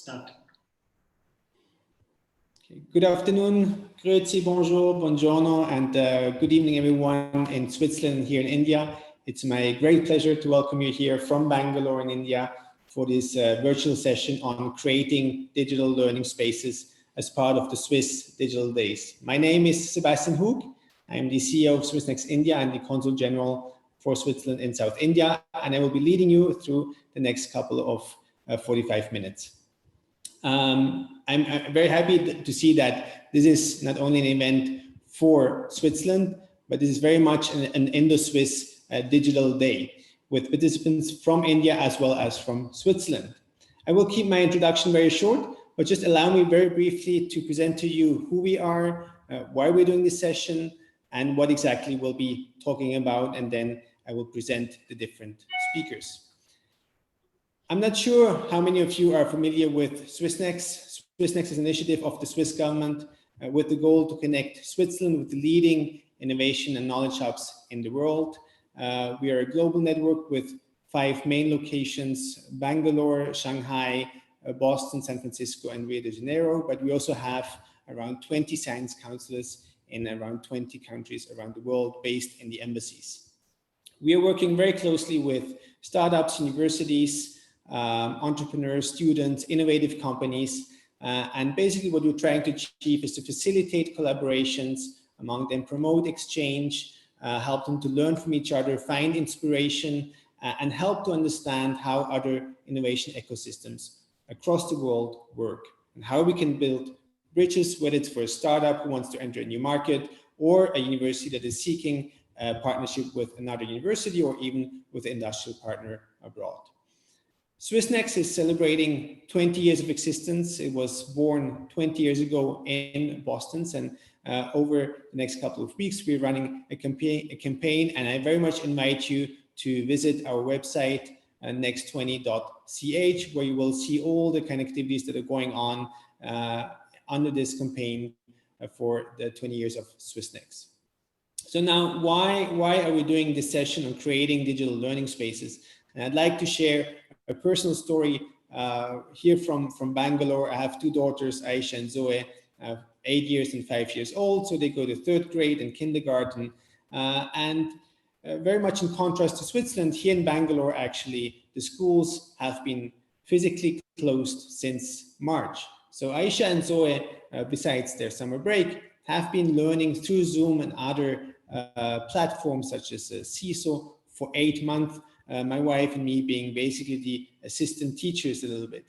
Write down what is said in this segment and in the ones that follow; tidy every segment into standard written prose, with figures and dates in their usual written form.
Start. Okay. Good afternoon, grüezi, bonjour, buongiorno, and good evening, everyone in Switzerland, here in India. It's my great pleasure to welcome you here from Bangalore in India for this virtual session on creating digital learning spaces as part of the Swiss Digital Days. My name is Sebastian Hug. I am the CEO of SwissNext India and the Consul General for Switzerland in South India, and I will be leading you through the next couple of 45 minutes. I'm very happy to see that this is not only an event for Switzerland, but this is very much an Indo-Swiss digital day with participants from India as well as from Switzerland. I will keep my introduction very short, but just allow me very briefly to present to you who we are, why we're doing this session, and what exactly we'll be talking about, and then I will present the different speakers. I'm not sure how many of you are familiar with SwissNext. SwissNext is an initiative of the Swiss government with the goal to connect Switzerland with the leading innovation and knowledge hubs in the world. We are a global network with 5 main locations: Bangalore, Shanghai, Boston, San Francisco, and Rio de Janeiro. But we also have around 20 science counselors in around 20 countries around the world based in the embassies. We are working very closely with startups, universities, entrepreneurs, students, innovative companies, and basically what we're trying to achieve is to facilitate collaborations among them, promote exchange, help them to learn from each other, find inspiration, and help to understand how other innovation ecosystems across the world work and how we can build bridges, whether it's for a startup who wants to enter a new market or a university that is seeking a partnership with another university or even with an industrial partner abroad. SwissNext is celebrating 20 years of existence. It was born 20 years ago in Boston, and over the next couple of weeks, we're running a campaign, and I very much invite you to visit our website, next20.ch, where you will see all the kind of activities that are going on under this campaign for the 20 years of SwissNext. So now, why are we doing this session on creating digital learning spaces? And I'd like to share a personal story here from Bangalore. I have 2 daughters, Aisha and Zoe, 8 years and 5 years old. So they go to 3rd grade and kindergarten. Very much in contrast to Switzerland, here in Bangalore, actually, the schools have been physically closed since March. So Aisha and Zoe, besides their summer break, have been learning through Zoom and other platforms such as CISO for 8 months. My wife and me being basically the assistant teachers a little bit.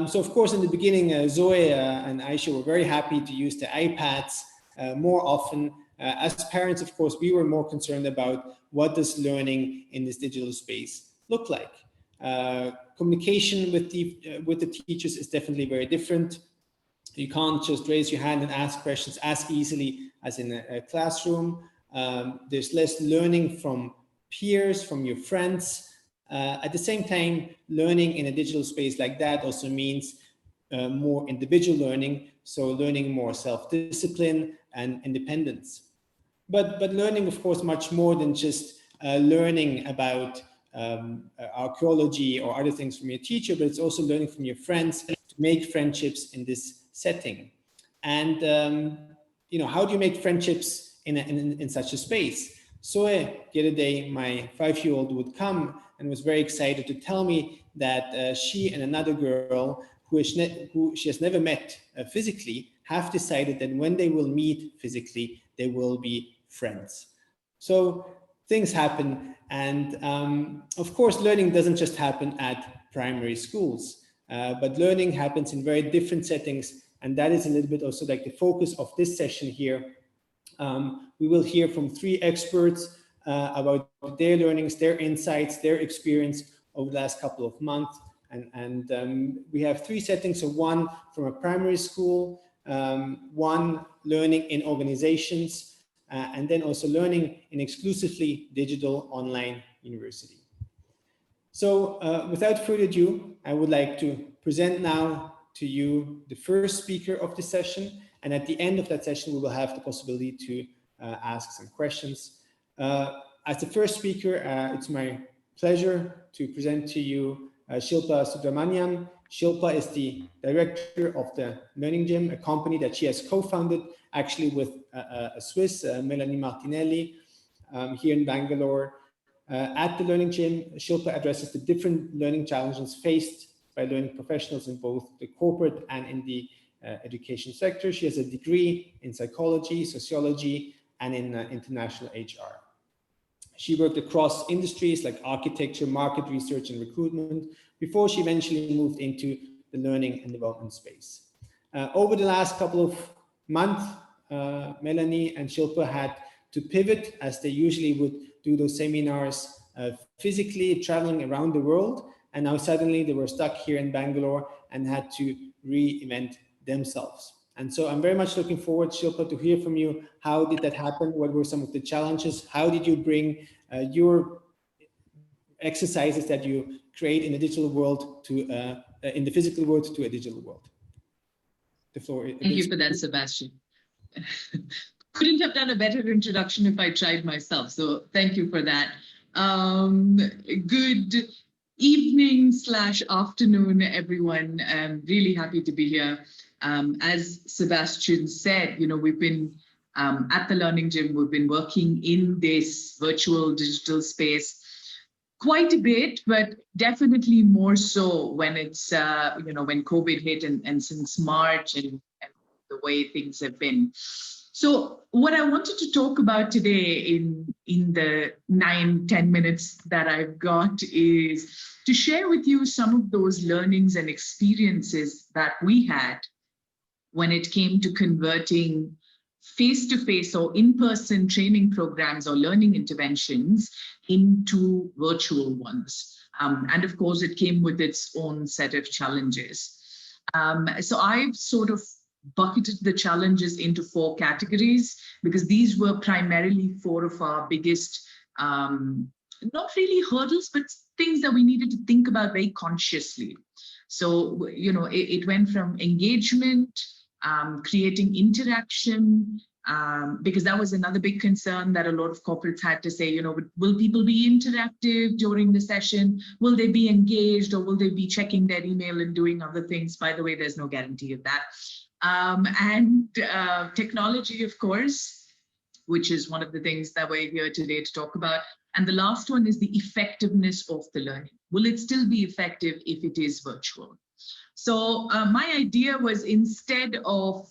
So of course, in the beginning, Zoe and Aisha were very happy to use the iPads more often. As parents, of course, we were more concerned about what does learning in this digital space look like. Communication with the teachers is definitely very different. You can't just raise your hand and ask questions as easily as in a classroom. There's less learning from peers, from your friends. At the same time, learning in a digital space like that also means more individual learning, so learning more self-discipline and independence. But learning, of course, much more than just learning about archaeology or other things from your teacher, but it's also learning from your friends to make friendships in this setting. And how do you make friendships in such a space? So the other day, my 5-year-old would come and was very excited to tell me that she and another girl who she has never met physically have decided that when they will meet physically, they will be friends. So things happen. And of course, learning doesn't just happen at primary schools, but learning happens in very different settings. And that is a little bit also like the focus of this session here. We will hear from 3 experts about their learnings, their insights, their experience over the last couple of months. And we have 3 settings. So one from a primary school, one learning in organizations, and then also learning in exclusively digital online university. So without further ado, I would like to present now to you the first speaker of the session. And at the end of that session, we will have the possibility to ask some questions. As the first speaker, it's my pleasure to present to you Shilpa Subramaniam. Shilpa is the director of the Learning Gym, a company that she has co-founded actually with a Swiss, Melanie Martinelli, here in Bangalore. At the Learning Gym, Shilpa addresses the different learning challenges faced by learning professionals in both the corporate and in the education sector. She has a degree in psychology, sociology, and in international HR. She worked across industries like architecture, market research, and recruitment before she eventually moved into the learning and development space. Over the last couple of months, Melanie and Shilpa had to pivot, as they usually would do those seminars physically, traveling around the world. And now suddenly they were stuck here in Bangalore and had to reinvent themselves. And so I'm very much looking forward, Shilpa, to hear from you. How did that happen? What were some of the challenges? How did you bring your exercises that you create in the digital world to in the physical world to a digital world? The floor. Thank you for that, Sebastian. Couldn't have done a better introduction if I tried myself. So thank you for that. Good evening / afternoon, everyone. I'm really happy to be here. As Sebastian said, we've been at the Learning Gym, we've been working in this virtual digital space quite a bit, but definitely more so when it's, when COVID hit and since March and the way things have been. So what I wanted to talk about today in the 9-10 minutes that I've got is to share with you some of those learnings and experiences that we had when it came to converting face-to-face or in-person training programs or learning interventions into virtual ones. And of course, it came with its own set of challenges. So I've sort of bucketed the challenges into 4 categories, because these were primarily 4 of our biggest, not really hurdles, but things that we needed to think about very consciously. So, it went from engagement, creating interaction, because that was another big concern that a lot of corporates had to say, will people be interactive during the session? Will they be engaged, or will they be checking their email and doing other things? By the way, there's no guarantee of that. And technology, of course, which is one of the things that we're here today to talk about. And the last one is the effectiveness of the learning. Will it still be effective if it is virtual? So my idea was, instead of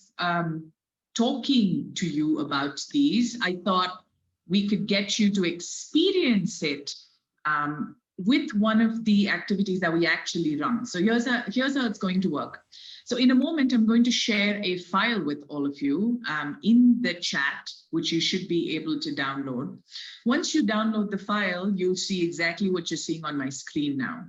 talking to you about these, I thought we could get you to experience it with one of the activities that we actually run. So here's how it's going to work. So in a moment, I'm going to share a file with all of you in the chat, which you should be able to download. Once you download the file, you'll see exactly what you're seeing on my screen now.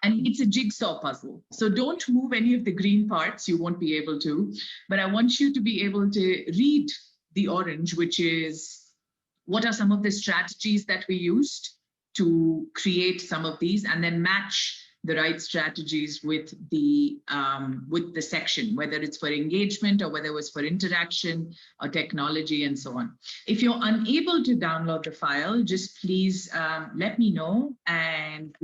And it's a jigsaw puzzle. So don't move any of the green parts, you won't be able to. But I want you to be able to read the orange, which is what are some of the strategies that we used to create some of these, and then match the right strategies with the section, whether it's for engagement or whether it was for interaction or technology and so on. If you're unable to download the file, just please let me know, and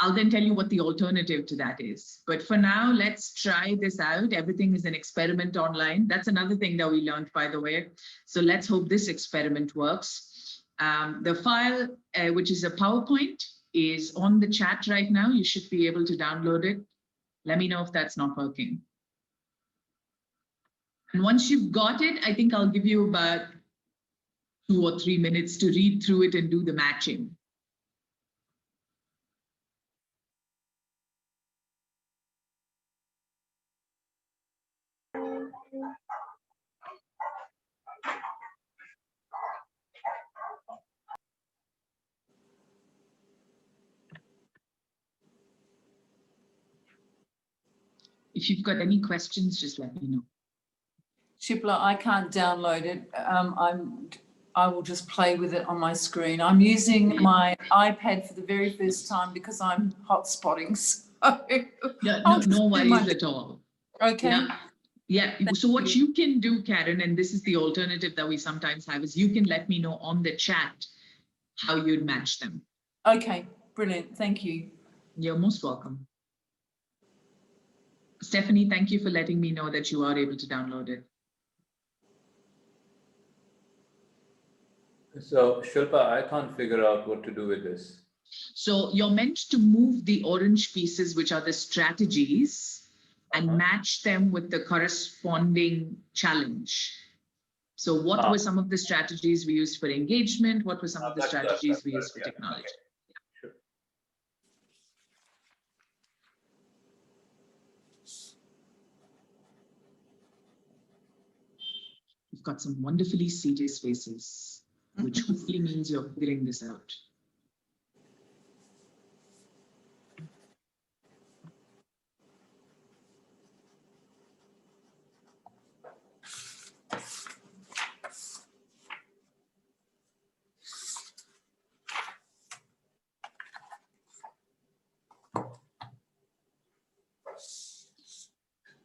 I'll then tell you what the alternative to that is. But for now, let's try this out. Everything is an experiment online. That's another thing that we learned, by the way. So let's hope this experiment works. The file, which is a PowerPoint, is on the chat right now. You should be able to download it. Let me know if that's not working. And once you've got it, I think I'll give you about 2 or 3 minutes to read through it and do the matching. If you've got any questions, just let me know. Shilpa, I can't download it. I will just play with it on my screen. I'm using my iPad for the very first time because I'm hotspotting. So no worries at all. Okay. Yeah. So what you can do, Karen, and this is the alternative that we sometimes have, is you can let me know on the chat how you'd match them. Okay, brilliant. Thank you. You're most welcome. Stephanie, thank you for letting me know that you are able to download it. So Shilpa, I can't figure out what to do with this. So you're meant to move the orange pieces, which are the strategies, and match them with the corresponding challenge. So what were some of the strategies we used for engagement? What were some of the strategies we used for technology? Okay. Sure. You've got some wonderfully serious faces, which hopefully means you're figuring this out.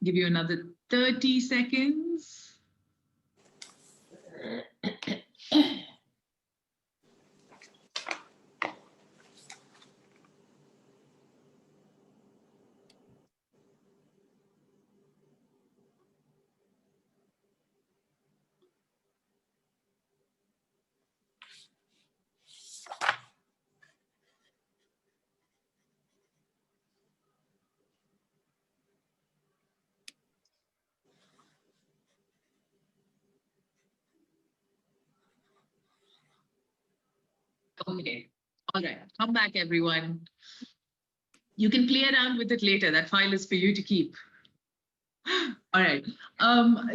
Give you another 30 seconds. Okay, all right, come back, everyone. You can play around with it later. That file is for you to keep. All right.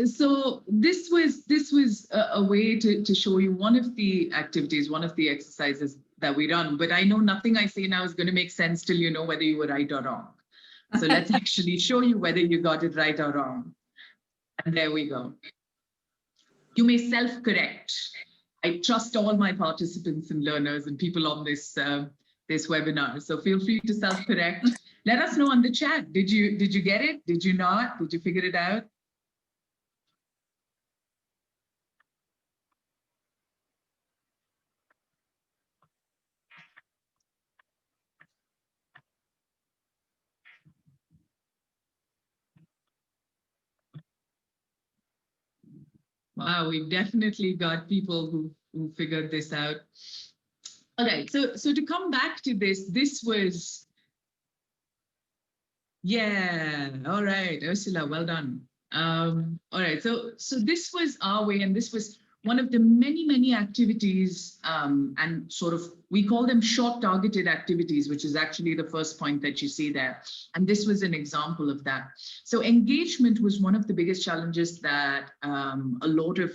So this was a way to show you one of the activities, one of the exercises that we run. But I know nothing I say now is going to make sense till you know whether you were right or wrong. So let's actually show you whether you got it right or wrong. And there we go. You may self-correct. I trust all my participants and learners and people on this this webinar. So feel free to self-correct. Let us know on the chat. Did you get it? Did you not? Did you figure it out? Wow, we've definitely got people who figured this out. All right, so to come back to this was, yeah, all right, Ursula, well done. All right, so this was our way, and this was one of the many activities, and sort of, we call them short targeted activities, which is actually the first point that you see there. And this was an example of that. So engagement was one of the biggest challenges that a lot of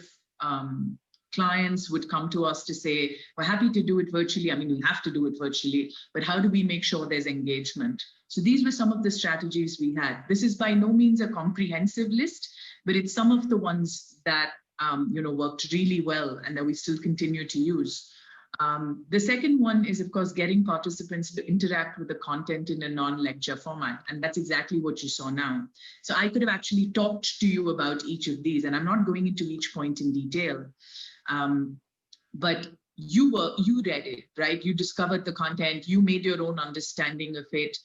clients would come to us to say, we're happy to do it virtually. I mean, we have to do it virtually, but how do we make sure there's engagement? So these were some of the strategies we had. This is by no means a comprehensive list, but it's some of the ones that worked really well and that we still continue to use. The second one is, of course, getting participants to interact with the content in a non-lecture format. And that's exactly what you saw now. So I could have actually talked to you about each of these, and I'm not going into each point in detail. But you read it, right? You discovered the content, you made your own understanding of it.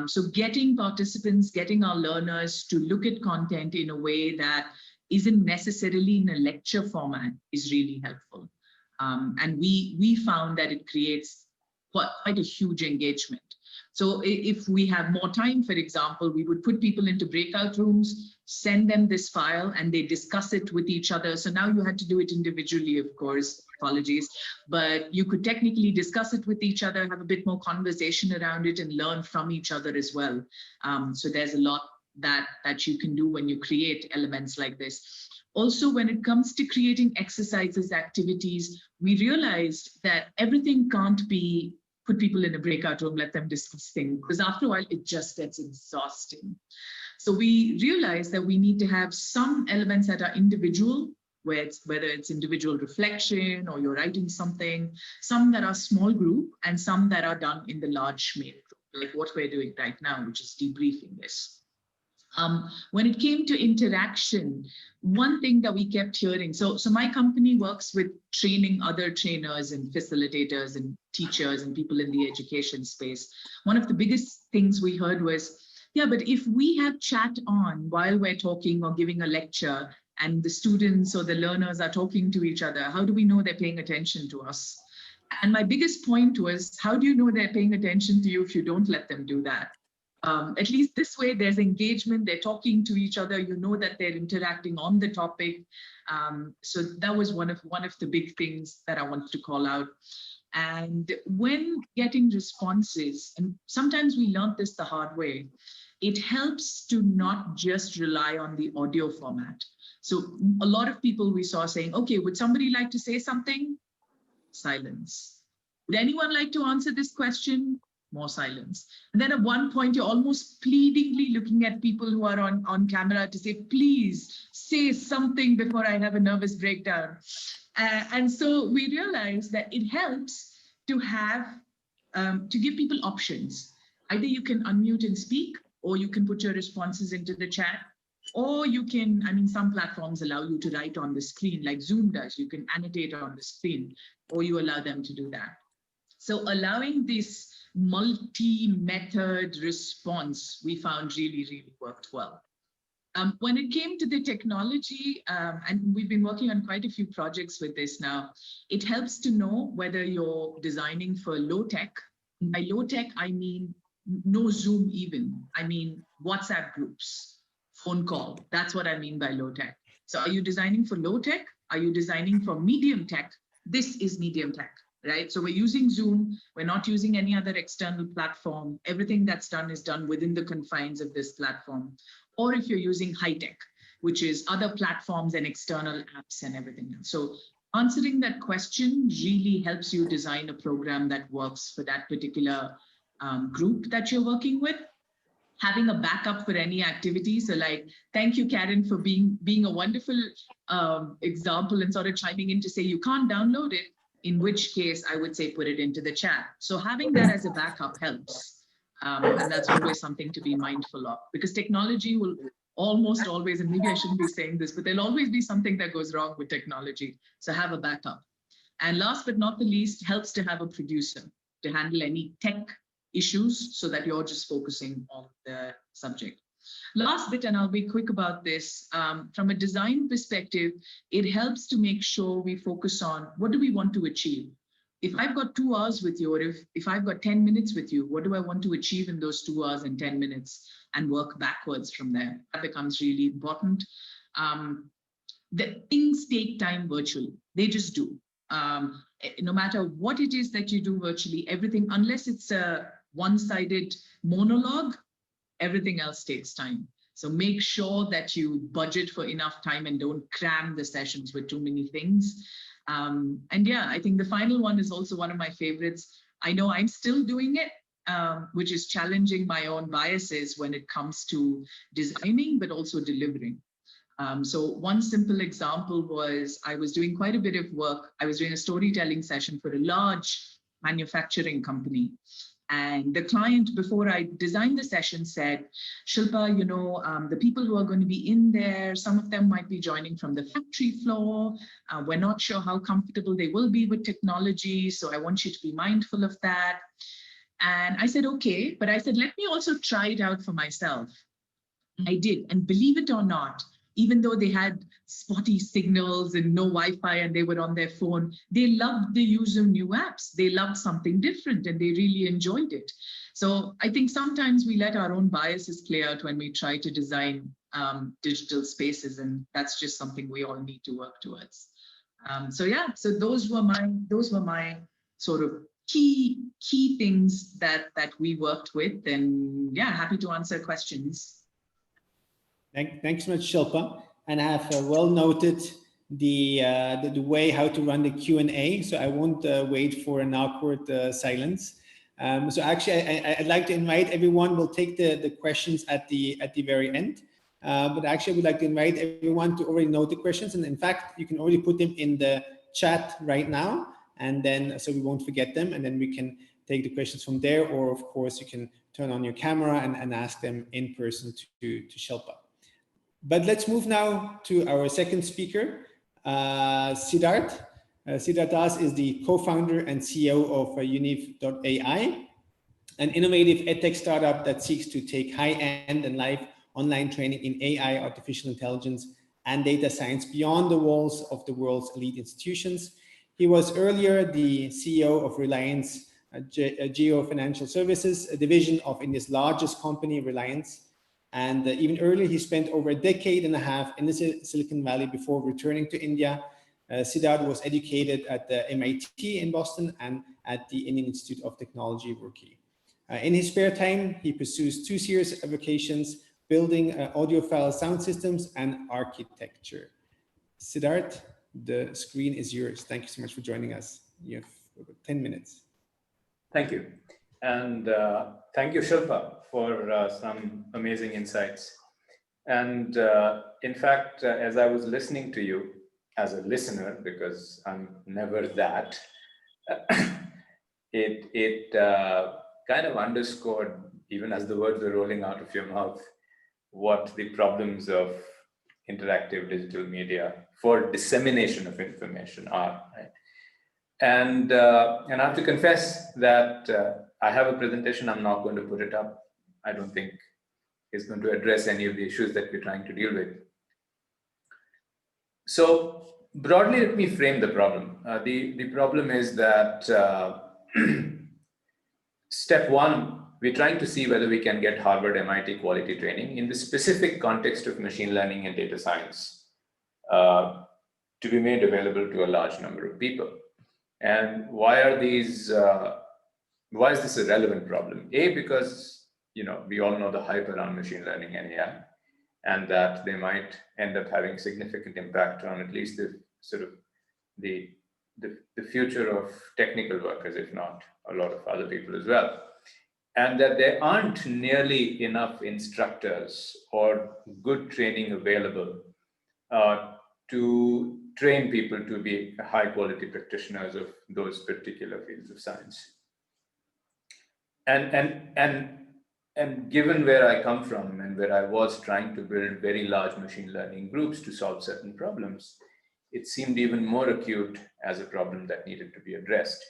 So getting participants, getting our learners to look at content in a way that isn't necessarily in a lecture format is really helpful. And we found that it creates quite a huge engagement. So if we have more time, for example, we would put people into breakout rooms, send them this file, and they discuss it with each other. So now you had to do it individually, of course, apologies, but you could technically discuss it with each other, have a bit more conversation around it, and learn from each other as well. So there's a lot that you can do when you create elements like this. Also, when it comes to creating exercises, activities, we realized that everything can't be put people in a breakout room, let them discuss things, because after a while, it just gets exhausting. So we realized that we need to have some elements that are individual, whether it's individual reflection or you're writing something, some that are small group, and some that are done in the large main group, like what we're doing right now, which is debriefing this. When it came to interaction, one thing that we kept hearing, so my company works with training other trainers and facilitators and teachers and people in the education space. One of the biggest things we heard was, yeah, but if we have chat on while we're talking or giving a lecture and the students or the learners are talking to each other, how do we know they're paying attention to us? And my biggest point was, how do you know they're paying attention to you if you don't let them do that? At least this way, there's engagement, they're talking to each other, you know that they're interacting on the topic. So that was one of the big things that I wanted to call out. And when getting responses, and sometimes we learned this the hard way, it helps to not just rely on the audio format. So a lot of people we saw saying, okay, would somebody like to say something? Silence. Would anyone like to answer this question? More silence. And then at one point, you're almost pleadingly looking at people who are on camera to say, please say something before I have a nervous breakdown. And so we realized that it helps to have, to give people options. Either you can unmute and speak, or you can put your responses into the chat, or you can, I mean, some platforms allow you to write on the screen like Zoom does. You can annotate on the screen, or you allow them to do that. So allowing this multi-method response, we found really worked well. When it came to the technology, and we've been working on quite a few projects with this now, it helps to know whether you're designing for low tech. By low tech, I mean no Zoom even. I mean WhatsApp groups, phone call. That's what I mean by low tech. So are you designing for low tech? Are you designing for medium tech? This is medium tech. Right? So we're using Zoom, we're not using any other external platform. Everything that's done is done within the confines of this platform. Or if you're using high tech, which is other platforms and external apps and everything else. So answering that question really helps you design a program that works for that particular group that you're working with. Having a backup for any activity. So like, thank you, Karen, for being a wonderful example and sort of chiming in to say you can't download it. In which case, I would say put it into the chat. So having that as a backup helps. And that's always something to be mindful of, because technology will almost always, and maybe I shouldn't be saying this, but there'll always be something that goes wrong with technology. So have a backup. And last but not the least, helps to have a producer to handle any tech issues so that you're just focusing on the subject. Last bit, and I'll be quick about this, from a design perspective, it helps to make sure we focus on what do we want to achieve. If I've got 2 hours with you, or if I've got 10 minutes with you, what do I want to achieve in those 2 hours and 10 minutes, and work backwards from there? That becomes really important. The things take time virtually. They just do. No matter what it is that you do virtually, everything, unless it's a one-sided monologue, everything else takes time. So make sure that you budget for enough time and don't cram the sessions with too many things. And yeah, I think the final one is also one of my favorites. I know I'm still doing it, which is challenging my own biases when it comes to designing, but also delivering. So one simple example was I was doing quite a bit of work. I was doing a storytelling session for a large manufacturing company. And the client, before I designed the session, said, Shilpa, you know, the people who are going to be in there, some of them might be joining from the factory floor. We're not sure how comfortable they will be with technology. So I want you to be mindful of that. And I said, okay, but I said, let me also try it out for myself. I did. And believe it or not, even though they had spotty signals and no Wi-Fi and they were on their phone, they loved the use of new apps. They loved something different and they really enjoyed it. So I think sometimes we let our own biases play out when we try to design digital spaces, and that's just something we all need to work towards. So yeah, so those were my sort of key things that we worked with, and yeah, happy to answer questions. Thanks so much, Shilpa. And I have well noted the way how to run the Q&A, so I won't wait for an awkward silence. So actually, I'd like to invite everyone. We'll take the questions at the very end. But actually, I would like to invite everyone to already note the questions. And in fact, you can already put them in the chat right now, and then so we won't forget them. And then we can take the questions from there. Or of course, you can turn on your camera and ask them in person to Shilpa. But let's move now to our second speaker, Siddharth. Siddharth Das is the co-founder and CEO of Univ.ai, an innovative edtech startup that seeks to take high-end and live online training in AI, artificial intelligence, and data science beyond the walls of the world's elite institutions. He was earlier the CEO of Reliance Geo Financial Services, a division of India's largest company, Reliance. And even earlier, he spent over a decade and a half in the Silicon Valley before returning to India. Siddharth was educated at the MIT in Boston and at the Indian Institute of Technology, Roorkee. In his spare time, he pursues two serious avocations, building audiophile sound systems and architecture. Siddharth, the screen is yours. Thank you so much for joining us. You have over 10 minutes. Thank you. And thank you, Shilpa, for some amazing insights. And in fact, as I was listening to you as a listener, because I'm never that, it kind of underscored, even as the words were rolling out of your mouth, what the problems of interactive digital media for dissemination of information are. Right? And I have to confess that I have a presentation. I'm not going to put it up. I don't think it's going to address any of the issues that we're trying to deal with. So broadly, let me frame the problem. The problem is that step one, we're trying to see whether we can get Harvard, MIT quality training in the specific context of machine learning and data science to be made available to a large number of people. And why are these? Why is this a relevant problem? A, because we all know the hype around machine learning and AI, and that they might end up having significant impact on at least the sort of the future of technical workers, if not a lot of other people as well. And that there aren't nearly enough instructors or good training available to train people to be high quality practitioners of those particular fields of science. And given where I come from and where I was trying to build very large machine learning groups to solve certain problems, it seemed even more acute as a problem that needed to be addressed.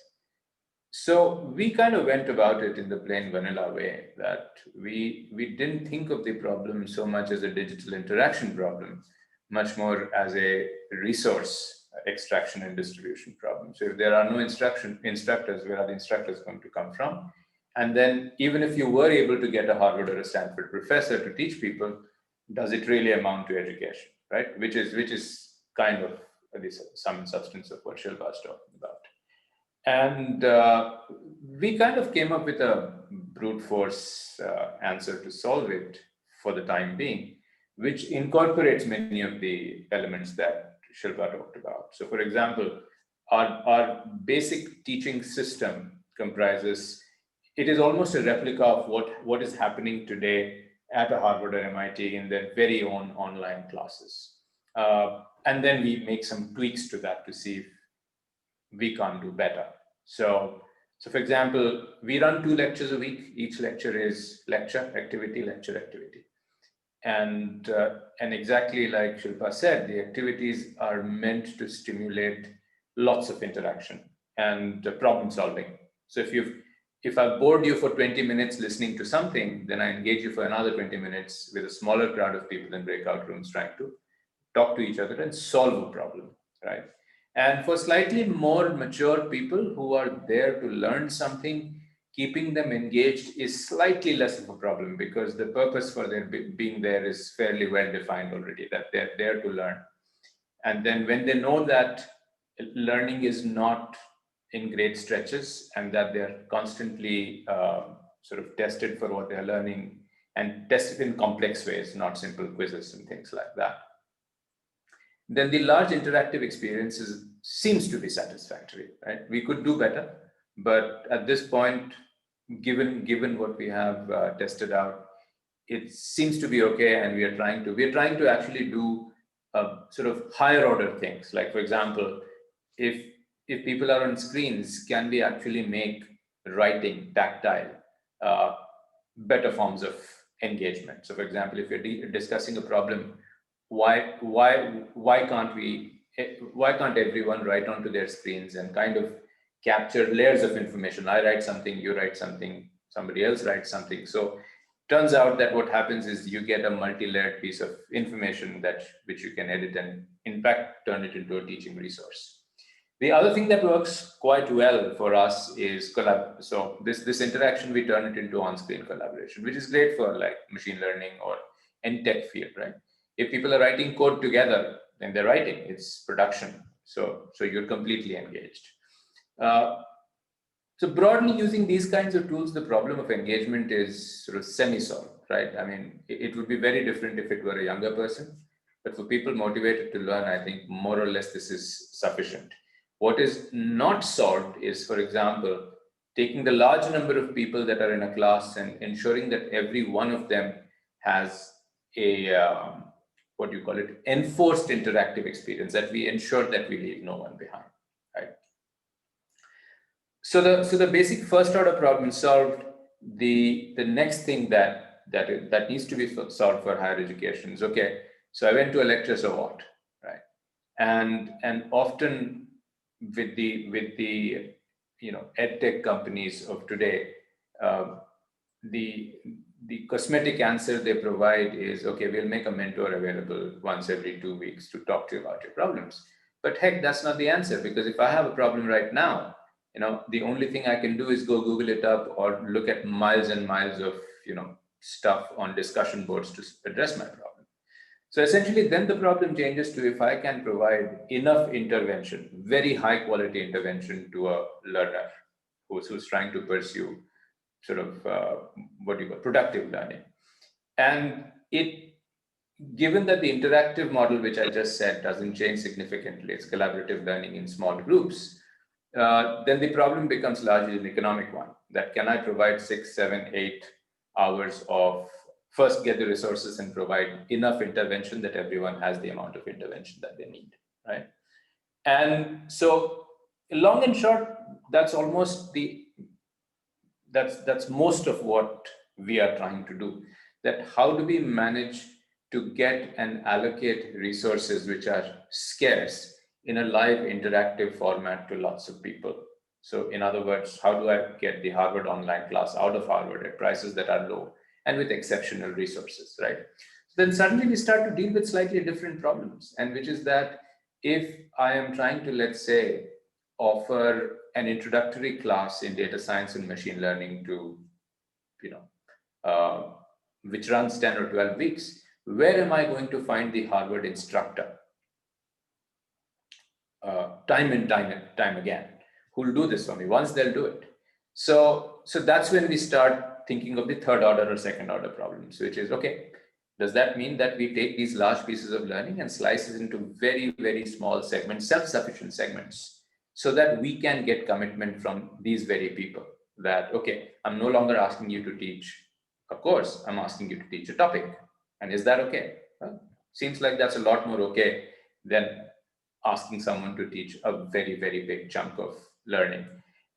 So we kind of went about it in the plain vanilla way, that we didn't think of the problem so much as a digital interaction problem, much more as a resource extraction and distribution problem. So if there are no instructors, where are the instructors going to come from? And then even if you were able to get a Harvard or a Stanford professor to teach people, does it really amount to education, right? Which is kind of the sum and substance of what Shilpa is talking about. And we kind of came up with a brute force answer to solve it for the time being, which incorporates many of the elements that Shilpa talked about. So for example, our basic teaching system comprises, it is almost a replica of what is happening today at a Harvard or MIT in their very own online classes. And then we make some tweaks to that to see if we can't do better. So for example, we run 2 lectures a week. Each lecture is lecture, activity, lecture, activity. And exactly like Shilpa said, the activities are meant to stimulate lots of interaction and problem solving. So if I bored you for 20 minutes listening to something, then I engage you for another 20 minutes with a smaller crowd of people in breakout rooms trying to talk to each other and solve a problem, right? And for slightly more mature people who are there to learn something, keeping them engaged is slightly less of a problem, because the purpose for their being there is fairly well defined already, that they're there to learn. And then when they know that learning is not in great stretches and that they're constantly sort of tested for what they're learning and tested in complex ways, not simple quizzes and things like that, then the large interactive experiences seems to be satisfactory, right? We could do better, but at this point, given what we have tested out, it seems to be okay, and we're trying to actually do sort of higher order things. Like for example, if people are on screens, can we actually make writing tactile better forms of engagement. So for example, if you're discussing a problem, why can't everyone write onto their screens and kind of capture layers of information? I write something, you write something, somebody else writes something. So turns out that what happens is you get a multi-layered piece of information which you can edit and in fact turn it into a teaching resource. The other thing that works quite well for us is collab. So this interaction, we turn it into on-screen collaboration, which is great for like machine learning or any tech field, right? If people are writing code together, then they're writing, it's production. So you're completely engaged. So broadly using these kinds of tools, the problem of engagement is sort of semi-solved, right? I mean, it would be very different if it were a younger person, but for people motivated to learn, I think more or less this is sufficient. What is not solved is, for example, taking the large number of people that are in a class and ensuring that every one of them has a, enforced interactive experience, that we ensure that we leave no one behind, right? So the basic first order problem solved. The next thing that needs to be solved for higher education is, okay, so I went to a lecture, so what, right? And often with the edtech companies of today, the cosmetic answer they provide is, okay, we'll make a mentor available once every 2 weeks to talk to you about your problems. But heck, that's not the answer, because if I have a problem right now, the only thing I can do is go Google it up or look at miles and miles of stuff on discussion boards to address my problem. So essentially, then the problem changes to, if I can provide enough intervention, very high quality intervention to a learner who's trying to pursue sort of productive learning. And given that the interactive model, which I just said, doesn't change significantly, it's collaborative learning in small groups, then the problem becomes largely an economic one. That can I provide 6, 7, 8 hours of first get the resources and provide enough intervention that everyone has the amount of intervention that they need, right? And so long and short, that's almost that's most of what we are trying to do. That how do we manage to get and allocate resources which are scarce in a live interactive format to lots of people? So in other words, how do I get the Harvard online class out of Harvard at prices that are low and with exceptional resources, right? So then suddenly we start to deal with slightly different problems, and which is that if I am trying to, let's say, offer an introductory class in data science and machine learning to, which runs 10 or 12 weeks, where am I going to find the Harvard instructor? Time and time again, who'll do this for me? Once they'll do it. So that's when we start thinking of the third order or second order problems, which is, okay, does that mean that we take these large pieces of learning and slice it into very, very small segments, self-sufficient segments, so that we can get commitment from these very people that, okay, I'm no longer asking you to teach a course, I'm asking you to teach a topic. And is that okay? Well, seems like that's a lot more okay than asking someone to teach a very, very big chunk of learning.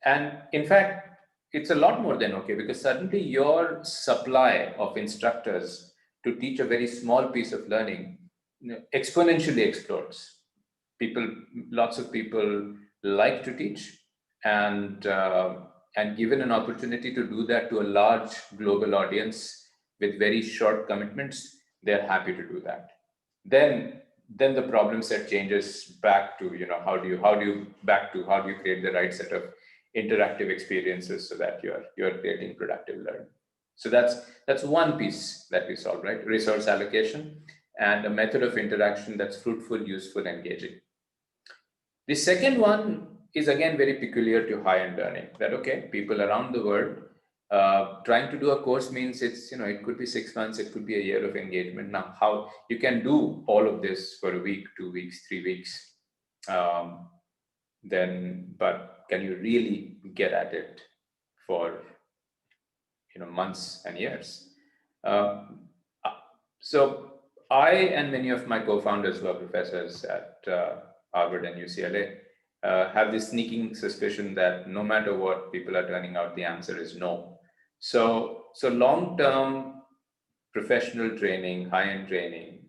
And in fact, it's a lot more than okay, because suddenly your supply of instructors to teach a very small piece of learning exponentially explodes. Lots of people like to teach, and given an opportunity to do that to a large global audience with very short commitments, they're happy to do that. Then the problem set changes back to, how do you create the right set of interactive experiences so that you're creating productive learning. So that's one piece that we solve, right? Resource allocation and a method of interaction that's fruitful, useful, engaging. The second one is again very peculiar to high-end learning. That, okay, people around the world trying to do a course means it's, it could be 6 months, it could be a year of engagement. Now, how you can do all of this for a week, 2 weeks, 3 weeks, but can you really get at it for months and years? So I and many of my co-founders who are professors at Harvard and UCLA have this sneaking suspicion that no matter what, people are turning out the answer is no. So long-term professional training, high-end training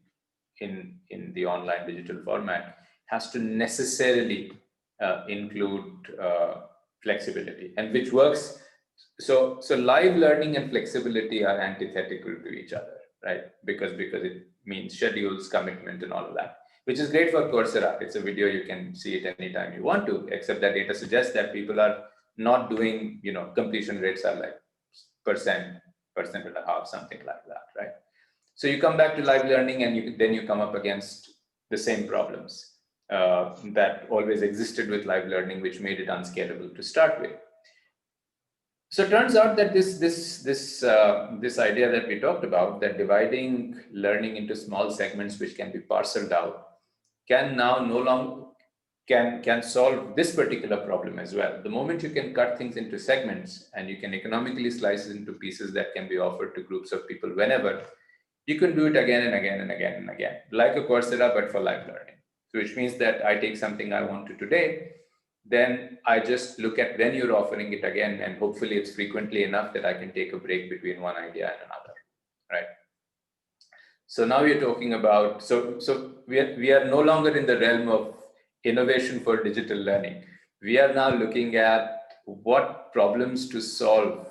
in the online digital format has to necessarily include flexibility, and which works. So live learning and flexibility are antithetical to each other, right? Because it means schedules, commitment, and all of that, which is great for Coursera. It's a video, you can see it anytime you want to, except that data suggests that people are not doing, completion rates are like percent and a half, something like that, right? So you come back to live learning, and then you come up against the same problems that always existed with live learning, which made it unscalable to start with. So it turns out that this idea that we talked about, that dividing learning into small segments which can be parceled out, can now no longer can solve this particular problem as well. The moment you can cut things into segments and you can economically slice it into pieces that can be offered to groups of people whenever, you can do it again and again and again and again, like a Coursera, but for live learning. So which means that I take something I want to today, then I just look at when you're offering it again, and hopefully it's frequently enough that I can take a break between one idea and another, right? So now we're talking about, so we are no longer in the realm of innovation for digital learning. We are now looking at what problems to solve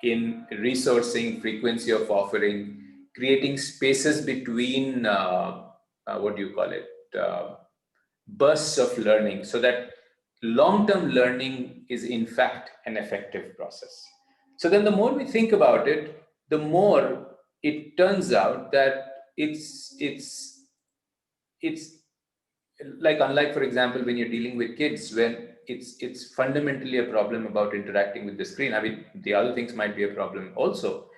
in resourcing, frequency of offering, creating spaces between, bursts of learning, so that long-term learning is in fact an effective process. So then the more we think about it, the more it turns out that it's like, unlike, for example, when you're dealing with kids, when it's fundamentally a problem about interacting with the screen. I mean, the other things might be a problem also,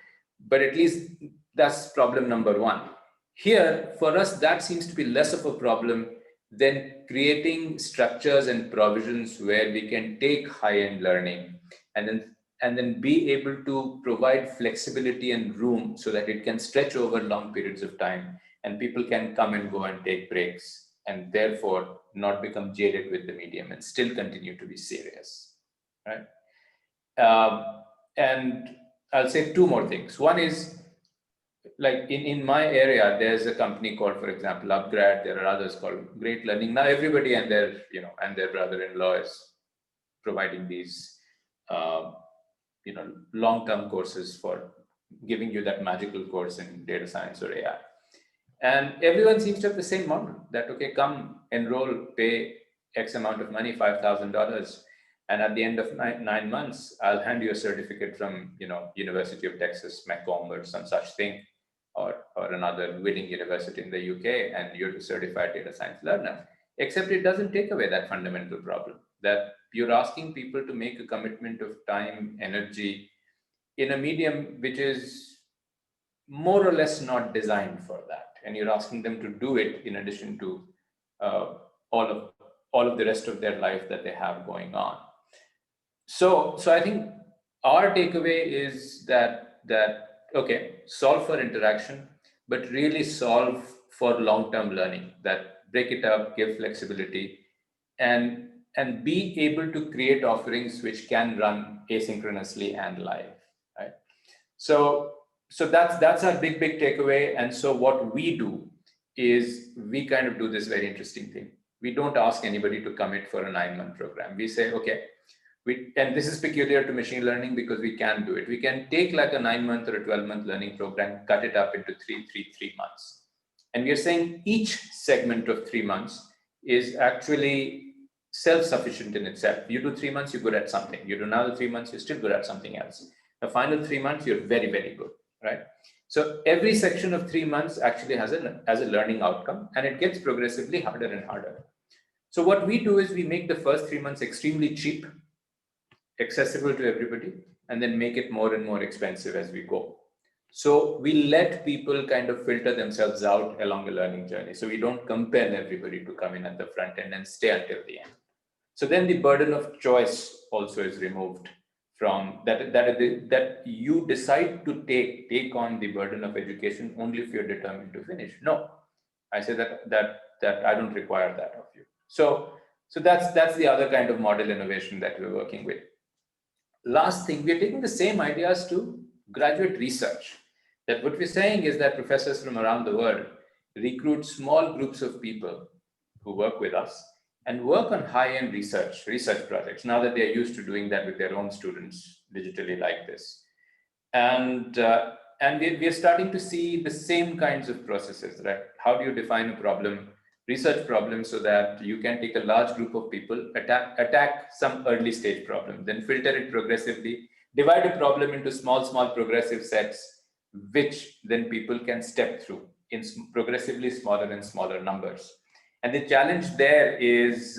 but at least that's problem number one. Here, for us, that seems to be less of a problem than creating structures and provisions where we can take high-end learning and then be able to provide flexibility and room so that it can stretch over long periods of time, and people can come and go and take breaks, and therefore not become jaded with the medium and still continue to be serious, right? And I'll say two more things. One is, like in my area, there's a company called, for example, Upgrad. There are others called Great Learning. Now everybody and their brother-in-law is providing these long-term courses for giving you that magical course in data science or AI. And everyone seems to have the same model, that, okay, come enroll, pay X amount of money, $5,000. And at the end of 9 months, I'll hand you a certificate from, University of Texas, Macomb, or some such thing, or another winning university in the UK, and you're a certified data science learner. Except it doesn't take away that fundamental problem, that you're asking people to make a commitment of time, energy, in a medium which is more or less not designed for that. And you're asking them to do it in addition to all of the rest of their life that they have going on. So I think our takeaway is that okay, solve for interaction, but really solve for long-term learning, that break it up, give flexibility, and be able to create offerings which can run asynchronously and live, right? So that's our big takeaway. And so what we do is we kind of do this very interesting thing. We don't ask anybody to commit for a 9-month program. We say, okay, and this is peculiar to machine learning because we can do it. We can take like a 9-month or a 12-month learning program, cut it up into 3 months. And we are saying each segment of 3 months is actually self-sufficient in itself. You do 3 months, you're good at something. You do another 3 months, you're still good at something else. The final 3 months, you're very, very good, right? So every section of 3 months actually has a learning outcome, and it gets progressively harder and harder. So what we do is we make the first 3 months extremely cheap, accessible to everybody, and then make it more and more expensive as we go. So we let people kind of filter themselves out along the learning journey. So we don't compel everybody to come in at the front end and stay until the end. So then the burden of choice also is removed from that you decide to take on the burden of education only if you're determined to finish. No, I say that I don't require that of you. So that's the other kind of model innovation that we're working with. last thing, we're taking the same ideas to graduate research. That what we're saying is that professors from around the world recruit small groups of people who work with us and work on high-end research projects, now that they're used to doing that with their own students digitally like this. And we're starting to see the same kinds of processes, right? How do you define a problem, research problem, so that you can take a large group of people, attack some early stage problem, then filter it progressively, divide a problem into small progressive sets, which then people can step through in progressively smaller and smaller numbers. And the challenge there is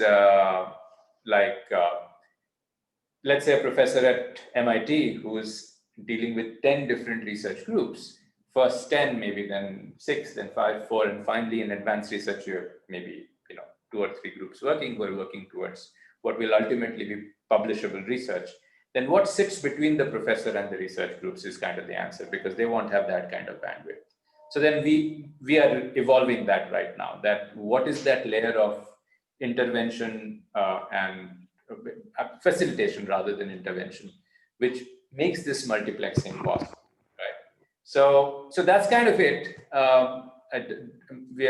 let's say a professor at MIT who's dealing with 10 different research groups, first 10, maybe then 6, then 5, 4, and finally in advanced research, you have maybe 2 or 3 groups working who are working towards what will ultimately be publishable research. Then what sits between the professor and the research groups is kind of the answer, because they won't have that kind of bandwidth. So then we are evolving that right now, that what is that layer of intervention and facilitation rather than intervention, which makes this multiplexing possible, right? So that's kind of it. We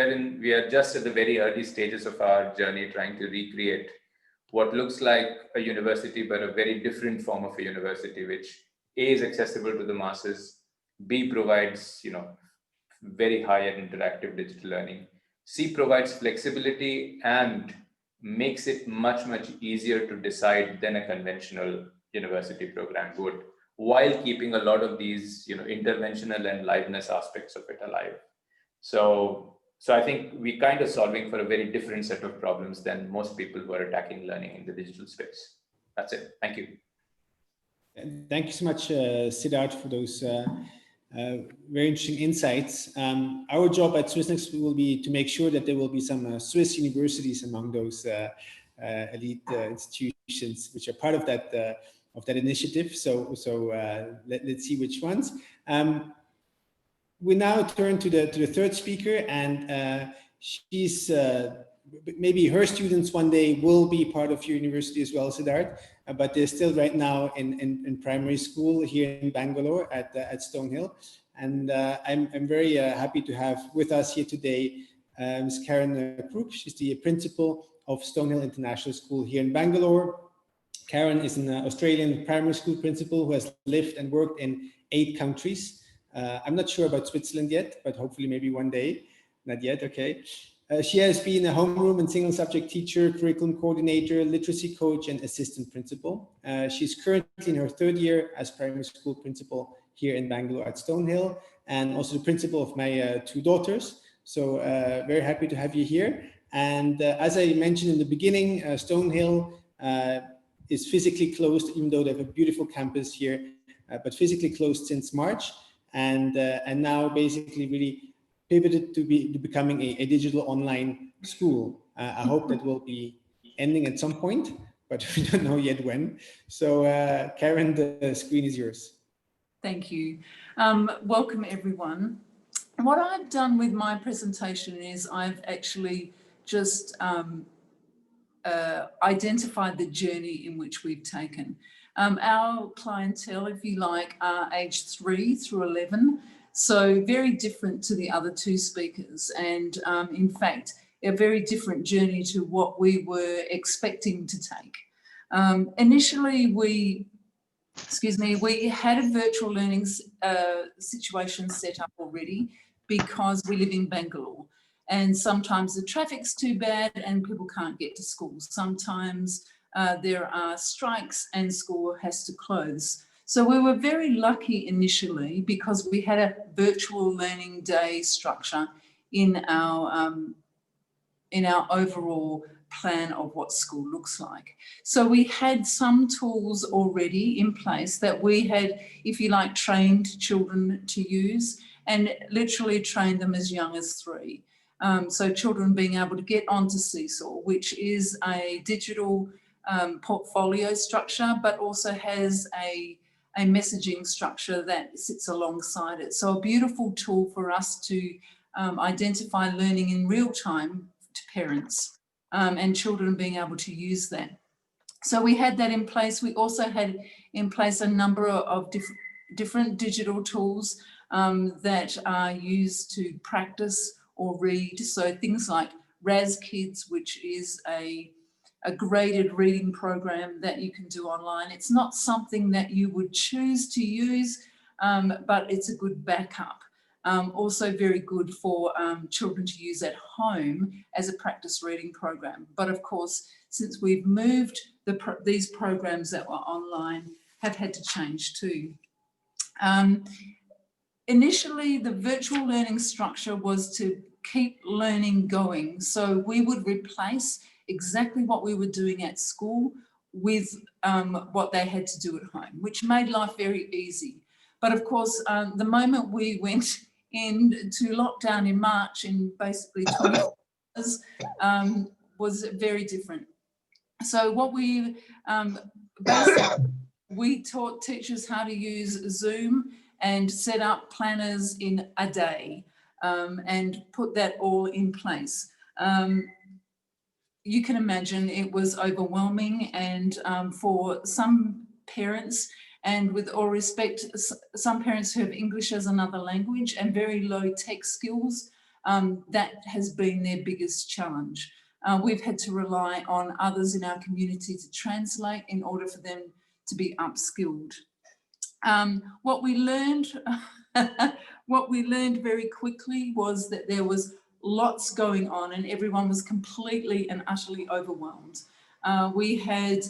are just at the very early stages of our journey, trying to recreate what looks like a university, but a very different form of a university, which A, is accessible to the masses, B, provides very high-end interactive digital learning, C, provides flexibility and makes it much easier to decide than a conventional university program would, while keeping a lot of these interventional and liveness aspects of it alive. So I think we're kind of solving for a very different set of problems than most people who are attacking learning in the digital space. That's it. Thank you. Thank you so much, Siddharth, for those very interesting insights. Our job at SwissNext will be to make sure that there will be some Swiss universities among those elite institutions which are part of that initiative. So let's see which ones. We now turn to the third speaker, and she's maybe her students one day will be part of your university as well, Siddharth, but they're still right now in primary school here in Bangalore at Stonehill. And I'm very happy to have with us here today Ms. Karen Crooke. She's the principal of Stonehill International School here in Bangalore. Karen is an Australian primary school principal who has lived and worked in 8 countries. I'm not sure about Switzerland yet, but hopefully maybe one day. Not yet, okay. She has been a homeroom and single subject teacher, curriculum coordinator, literacy coach, and assistant principal. She's currently in her 3rd year as primary school principal here in Bangalore at Stonehill, and also the principal of my 2 daughters. So very happy to have you here. And as I mentioned in the beginning, Stonehill is physically closed, even though they have a beautiful campus here, but physically closed since March, and now basically really pivoted to becoming a digital online school. I hope that will be ending at some point, but we don't know yet when. So Karen, the screen is yours. Thank you. Welcome everyone. What I've done with my presentation is I've actually just identified the journey in which we've taken. Our clientele, if you like, are aged 3 through 11. So very different to the other 2 speakers, and in fact, a very different journey to what we were expecting to take. Initially, we had a virtual learning situation set up already because we live in Bangalore, and sometimes the traffic's too bad and people can't get to school. Sometimes there are strikes and school has to close. So we were very lucky initially because we had a virtual learning day structure in our overall plan of what school looks like. So we had some tools already in place that we had, if you like, trained children to use, and literally trained them as young as 3. So children being able to get onto Seesaw, which is a digital portfolio structure, but also has a messaging structure that sits alongside it. So a beautiful tool for us to identify learning in real time to parents and children being able to use that. So we had that in place. We also had in place a number of different digital tools that are used to practice or read. So things like RAS Kids, which is a graded reading program that you can do online. It's not something that you would choose to use, but it's a good backup. Also very good for children to use at home as a practice reading program. But of course, since we've moved, these programs that were online have had to change too. Initially, the virtual learning structure was to keep learning going. So we would replace exactly what we were doing at school with what they had to do at home, which made life very easy. But of course, the moment we went into lockdown in March in basically 24 hours was very different. So what we basically, we taught teachers how to use Zoom and set up planners in a day and put that all in place. You can imagine it was overwhelming, and for some parents, and with all respect, some parents who have English as another language and very low tech skills, that has been their biggest challenge. We've had to rely on others in our community to translate in order for them to be upskilled. What we learned very quickly was that there was lots going on and everyone was completely and utterly overwhelmed. We had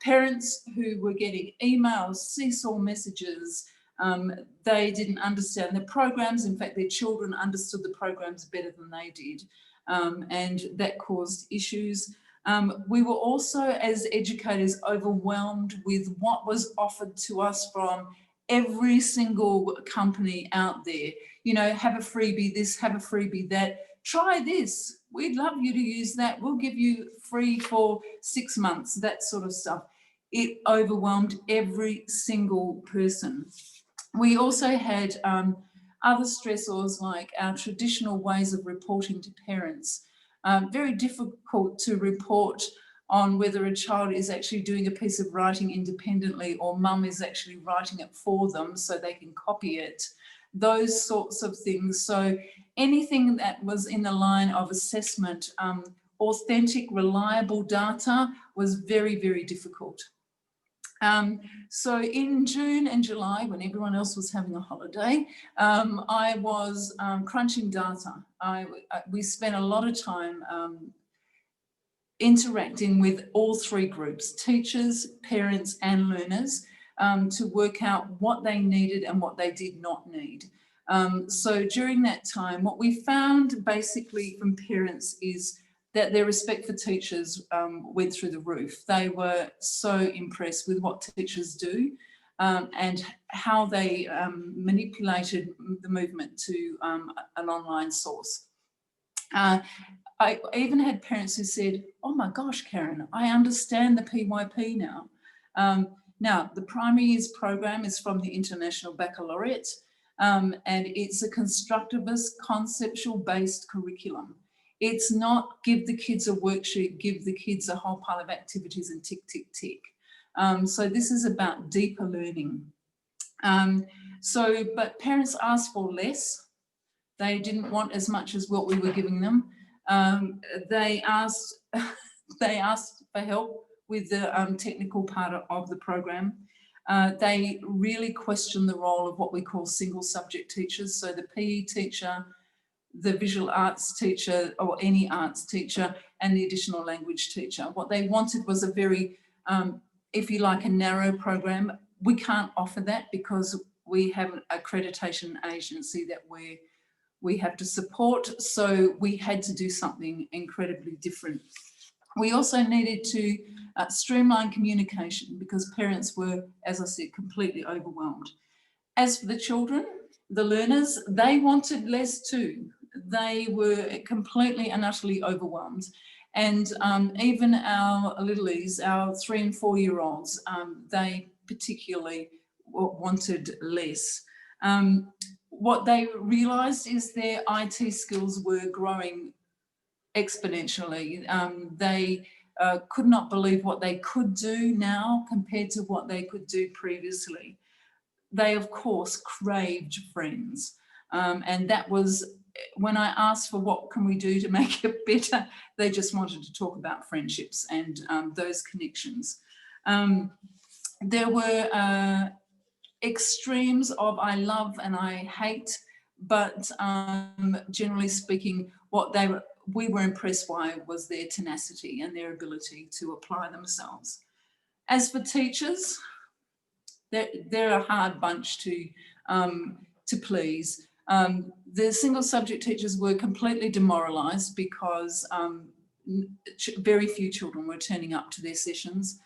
parents who were getting emails, seesaw messages. They didn't understand the programs. In fact, their children understood the programs better than they did. And that caused issues. We were also, as educators, overwhelmed with what was offered to us from every single company out there. You know, have a freebie this, have a freebie that, try this, we'd love you to use that, we'll give you free for 6 months, that sort of stuff. It overwhelmed every single person. We also had other stressors like our traditional ways of reporting to parents. Very difficult to report on whether a child is actually doing a piece of writing independently or mum is actually writing it for them so they can copy it, those sorts of things. So anything that was in the line of assessment, authentic, reliable data was very, very difficult. So in June and July, when everyone else was having a holiday, I was crunching data. We spent a lot of time interacting with all three groups, teachers, parents and learners, to work out what they needed and what they did not need. So during that time, what we found basically from parents is that their respect for teachers went through the roof. They were so impressed with what teachers do and how they manipulated the movement to an online source. I even had parents who said, oh my gosh, Karen, I understand the PYP now. Now, the primary years program is from the International Baccalaureate, and it's a constructivist, conceptual-based curriculum. It's not give the kids a worksheet, give the kids a whole pile of activities and tick, tick, tick. So this is about deeper learning. But parents asked for less. They didn't want as much as what we were giving them. They asked for help with the technical part of the program. They really questioned the role of what we call single subject teachers. So the PE teacher, the visual arts teacher or any arts teacher and the additional language teacher. What they wanted was a very, if you like, a narrow program. We can't offer that because we have an accreditation agency that we have to support. So we had to do something incredibly different. We also needed to streamline communication because parents were, as I said, completely overwhelmed. As for the children, the learners, they wanted less too. They were completely and utterly overwhelmed. And even our littlies, our 3 and 4 year olds, they particularly wanted less. What they realised is their IT skills were growing exponentially. They could not believe what they could do now compared to what they could do previously. They, of course, craved friends. And that was, when I asked for what can we do to make it better, they just wanted to talk about friendships and those connections. There were extremes of I love and I hate, but generally speaking, what we were impressed by was their tenacity and their ability to apply themselves. As for teachers, they're a hard bunch to please. The single subject teachers were completely demoralised because very few children were turning up to their sessions.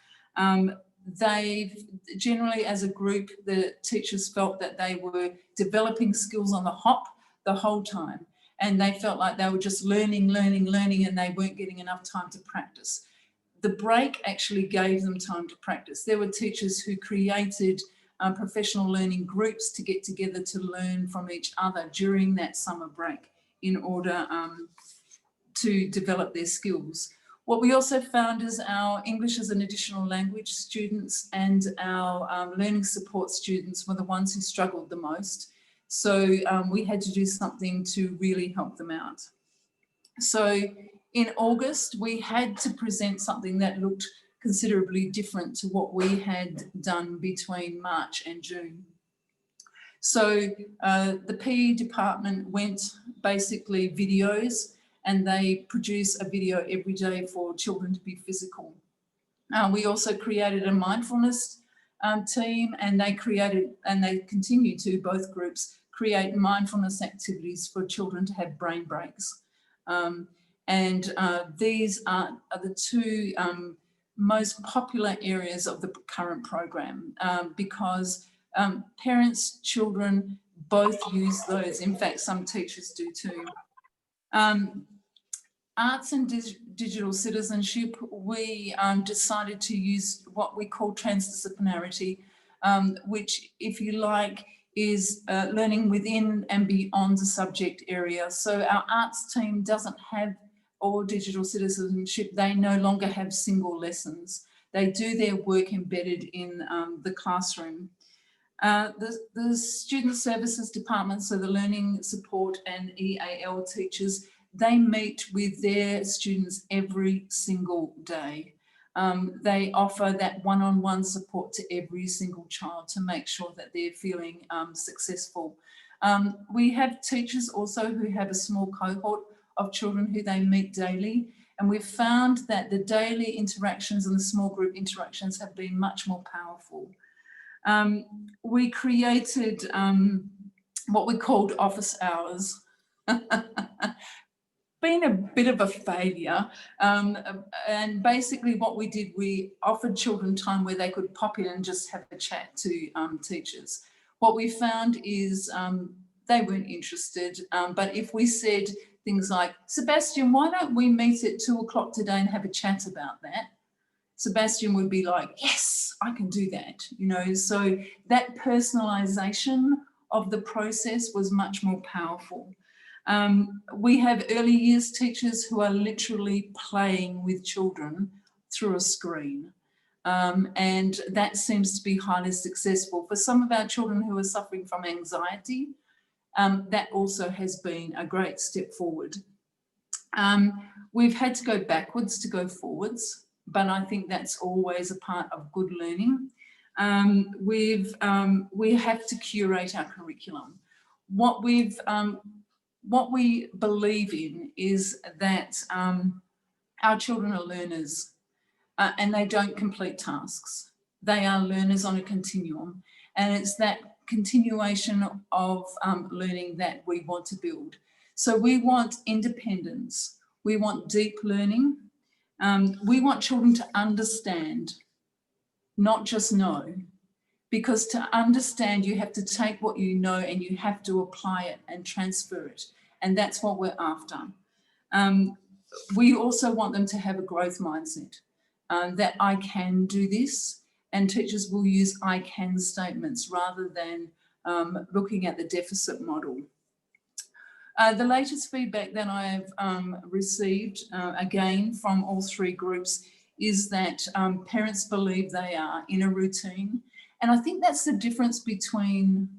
They generally, as a group, the teachers felt that they were developing skills on the hop the whole time, and they felt like they were just learning, and they weren't getting enough time to practice. The break actually gave them time to practice. There were teachers who created professional learning groups to get together to learn from each other during that summer break in order to develop their skills. What we also found is our English as an additional language students and our learning support students were the ones who struggled the most. So we had to do something to really help them out. So in August, we had to present something that looked considerably different to what we had done between March and June. So the PE department went basically videos, and they produce a video every day for children to be physical. We also created a mindfulness team, and they continue to, both groups, create mindfulness activities for children to have brain breaks. These are the two most popular areas of the current program because parents, children both use those. In fact, some teachers do too. Arts and digital citizenship, we decided to use what we call transdisciplinarity, which, if you like, is learning within and beyond the subject area. So our arts team doesn't have, or digital citizenship, they no longer have single lessons. They do their work embedded in the classroom. The student services department, so the learning support and EAL teachers, they meet with their students every single day. They offer that one-on-one support to every single child to make sure that they're feeling successful. We have teachers also who have a small cohort of children who they meet daily, and we've found that the daily interactions and the small group interactions have been much more powerful. We created what we called office hours. Been a bit of a failure, and basically what we did, we offered children time where they could pop in and just have a chat to teachers. What we found is they weren't interested, but if we said things like, Sebastian, why don't we meet at 2 o'clock today and have a chat about that? Sebastian would be like, yes, I can do that, you know. So that personalisation of the process was much more powerful. We have early years teachers who are literally playing with children through a screen. And that seems to be highly successful. For some of our children who are suffering from anxiety, that also has been a great step forward. We've had to go backwards to go forwards, but I think that's always a part of good learning. We have to curate our curriculum. What we believe in is that our children are learners and they don't complete tasks. They are learners on a continuum, and it's that continuation of learning that we want to build. So we want independence, we want deep learning, we want children to understand, not just know. Because to understand, you have to take what you know and you have to apply it and transfer it. And that's what we're after. We also want them to have a growth mindset, that I can do this, and teachers will use I can statements rather than looking at the deficit model. The latest feedback that I've received, again, from all three groups, is that parents believe they are in a routine. And I think that's the difference between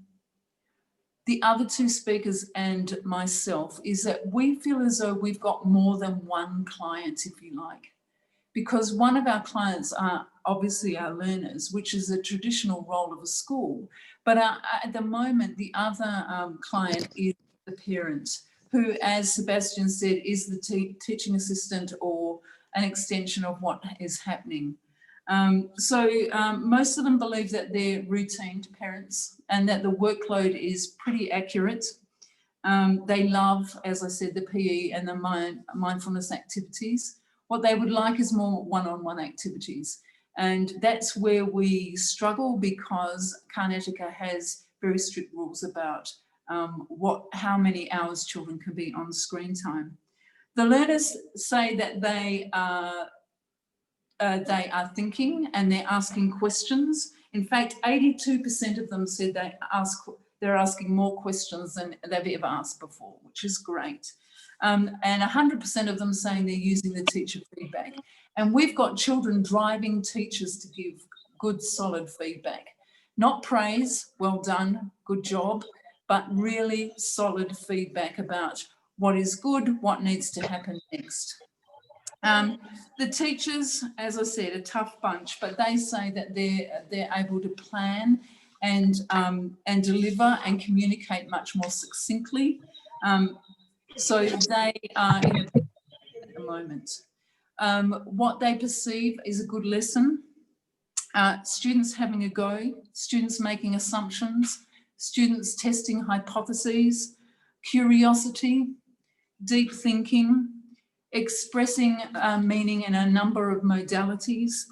the other two speakers and myself, is that we feel as though we've got more than one client, if you like, because one of our clients are obviously our learners, which is a traditional role of a school. But at the moment, the other client is the parent, who, as Sebastian said, is the teaching assistant or an extension of what is happening. Most of them believe that they're routine parents and that the workload is pretty accurate. They love, as I said, the PE and the mindfulness activities. What they would like is more one-on-one activities. And that's where we struggle, because Karnataka has very strict rules about how many hours children can be on screen time. The learners say that they are thinking and they're asking questions. In fact, 82% of them said they're asking more questions than they've ever asked before, which is great. And 100% of them saying they're using the teacher feedback. And we've got children driving teachers to give good, solid feedback. Not praise, well done, good job, but really solid feedback about what is good, what needs to happen next. The teachers, as I said, a tough bunch, but they say that they're able to plan and deliver and communicate much more succinctly. So they are in a at the moment. What they perceive is a good lesson. Students having a go, students making assumptions, students testing hypotheses, curiosity, deep thinking, expressing meaning in a number of modalities,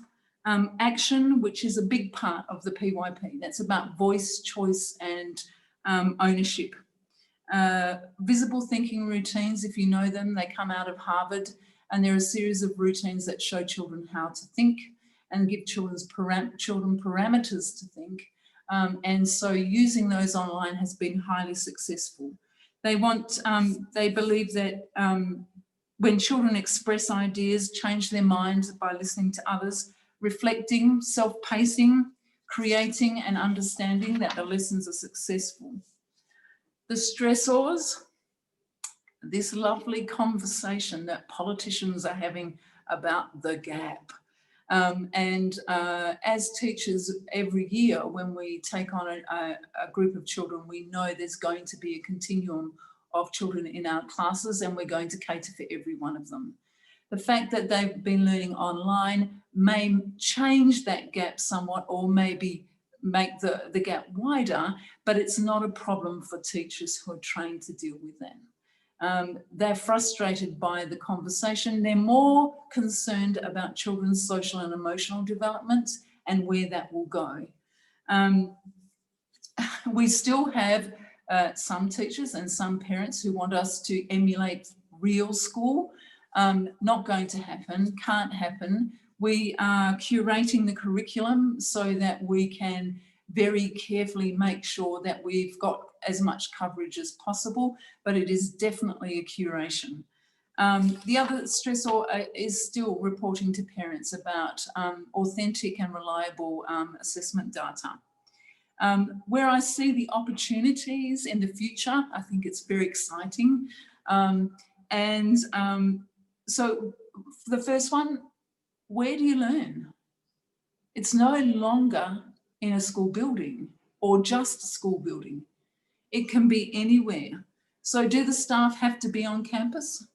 action, which is a big part of the PYP. That's about voice, choice, and ownership. Visible thinking routines, if you know them, they come out of Harvard, and they're a series of routines that show children how to think and give children parameters to think. And so using those online has been highly successful. They believe that when children express ideas, change their minds by listening to others, reflecting, self-pacing, creating and understanding, that the lessons are successful. The stressors, this lovely conversation that politicians are having about the gap. As teachers, every year when we take on a group of children, we know there's going to be a continuum of children in our classes, and we're going to cater for every one of them. The fact that they've been learning online may change that gap somewhat, or maybe make the gap wider, but it's not a problem for teachers who are trained to deal with that. They're frustrated by the conversation. They're more concerned about children's social and emotional development and where that will go. We still have some teachers and some parents who want us to emulate real school. Not going to happen, can't happen. We are curating the curriculum so that we can very carefully make sure that we've got as much coverage as possible, but it is definitely a curation. The other stressor is still reporting to parents about authentic and reliable assessment data. Where I see the opportunities in the future, I think it's very exciting. So for the first one, where do you learn? It's no longer in a school building or just a school building. It can be anywhere. So do the staff have to be on campus?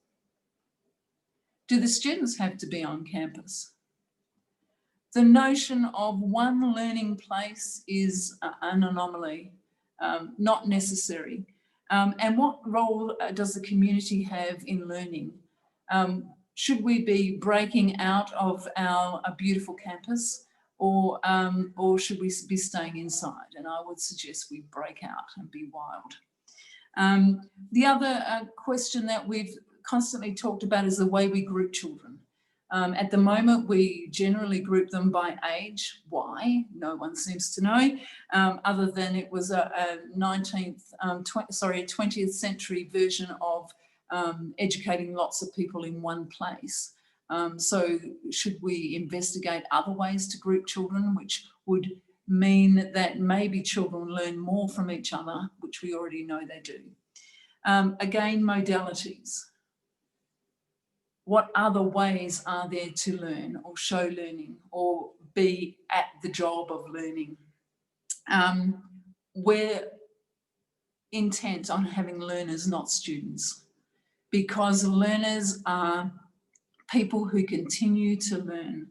Do the students have to be on campus? The notion of one learning place is an anomaly, not necessary. And what role does the community have in learning? Should we be breaking out of our beautiful campus, or should we be staying inside? And I would suggest we break out and be wild. The other question that we've constantly talked about is the way we group children. At the moment, we generally group them by age. Why? No one seems to know, other than it was a 20th century version of educating lots of people in one place. So should we investigate other ways to group children, which would mean that maybe children learn more from each other, which we already know they do. Again, modalities. What other ways are there to learn or show learning or be at the job of learning? We're intent on having learners, not students, because learners are people who continue to learn.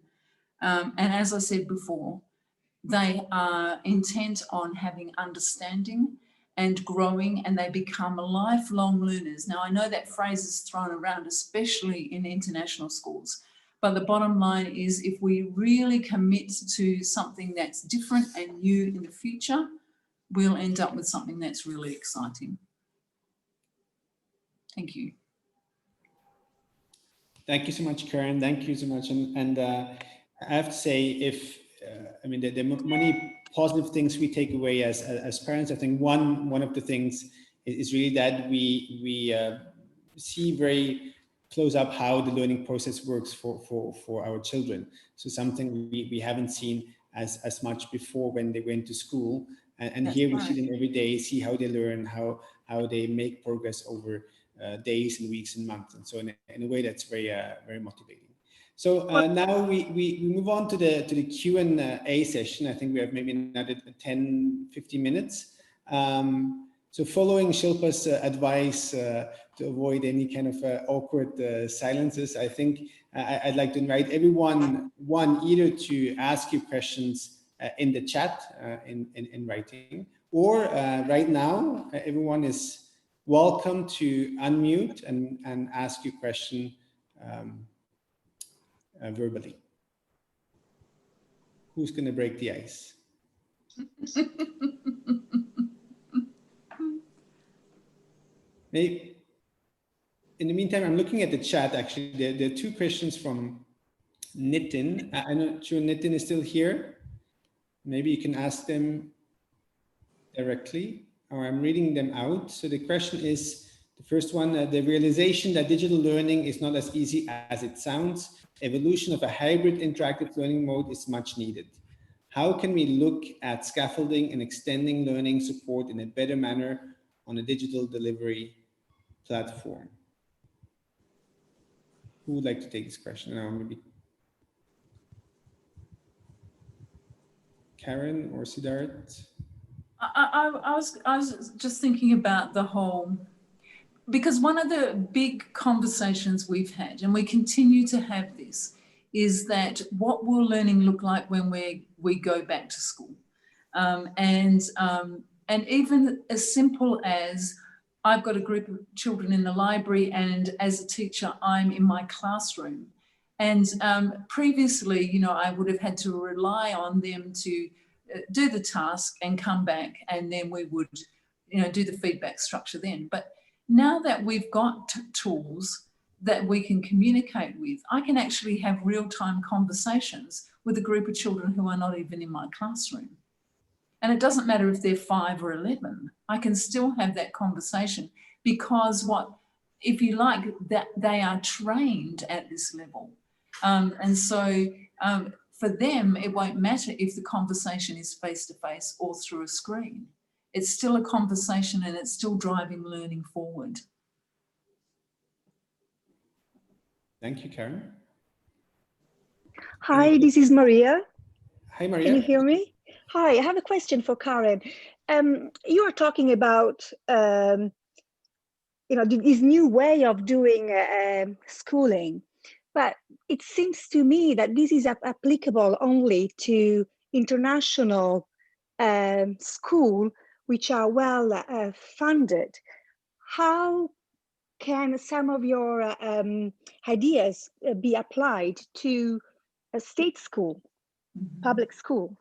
And as I said before, they are intent on having understanding and growing, and they become lifelong learners. Now, I know that phrase is thrown around, especially in international schools, but the bottom line is if we really commit to something that's different and new in the future, we'll end up with something that's really exciting. Thank you. Thank you so much, Karen. Thank you so much. And I have to say, I mean, the many positive things we take away as parents, I think one of the things is really that we see very close up how the learning process works for our children. So something we haven't seen as much before when they went to school. And here we see them every day, see how they learn, how they make progress over days and weeks and months. And so in a way that's very, very motivating. So now we move on to the Q&A session. I think we have maybe another 10-15 minutes. So following Shilpa's advice to avoid any kind of awkward silences, I think I'd like to invite everyone, either to ask you questions in the chat in writing, or right now, everyone is welcome to unmute and ask your question verbally. Who's going to break the ice? Maybe. In the meantime, I'm looking at the chat. Actually, there are two questions from Nitin. I'm not sure Nitin is still here. Maybe you can ask them directly, or I'm reading them out. So the question is, the first one, the realization that digital learning is not as easy as it sounds. Evolution of a hybrid interactive learning mode is much needed. How can we look at scaffolding and extending learning support in a better manner on a digital delivery platform? Who would like to take this question now? Maybe Karen or Siddharth? I was just thinking about the whole, because one of the big conversations we've had, and we continue to have this, is that what will learning look like when we go back to school? And even as simple as I've got a group of children in the library, and as a teacher, I'm in my classroom. And previously, you know, I would have had to rely on them to do the task and come back, and then we would, you know, do the feedback structure then. But now that we've got tools that we can communicate with, I can actually have real-time conversations with a group of children who are not even in my classroom. And it doesn't matter if they're 5 or 11, I can still have that conversation, because if you like, that they are trained at this level. And so for them, it won't matter if the conversation is face-to-face or through a screen. It's still a conversation, and it's still driving learning forward. Thank you, Karen. Hi, this is Maria. Hi, Maria. Can you hear me? Hi, I have a question for Karen. You are talking about you know, this new way of doing schooling, but it seems to me that this is applicable only to international schools which are well funded. How can some of your ideas be applied to a state school, public school?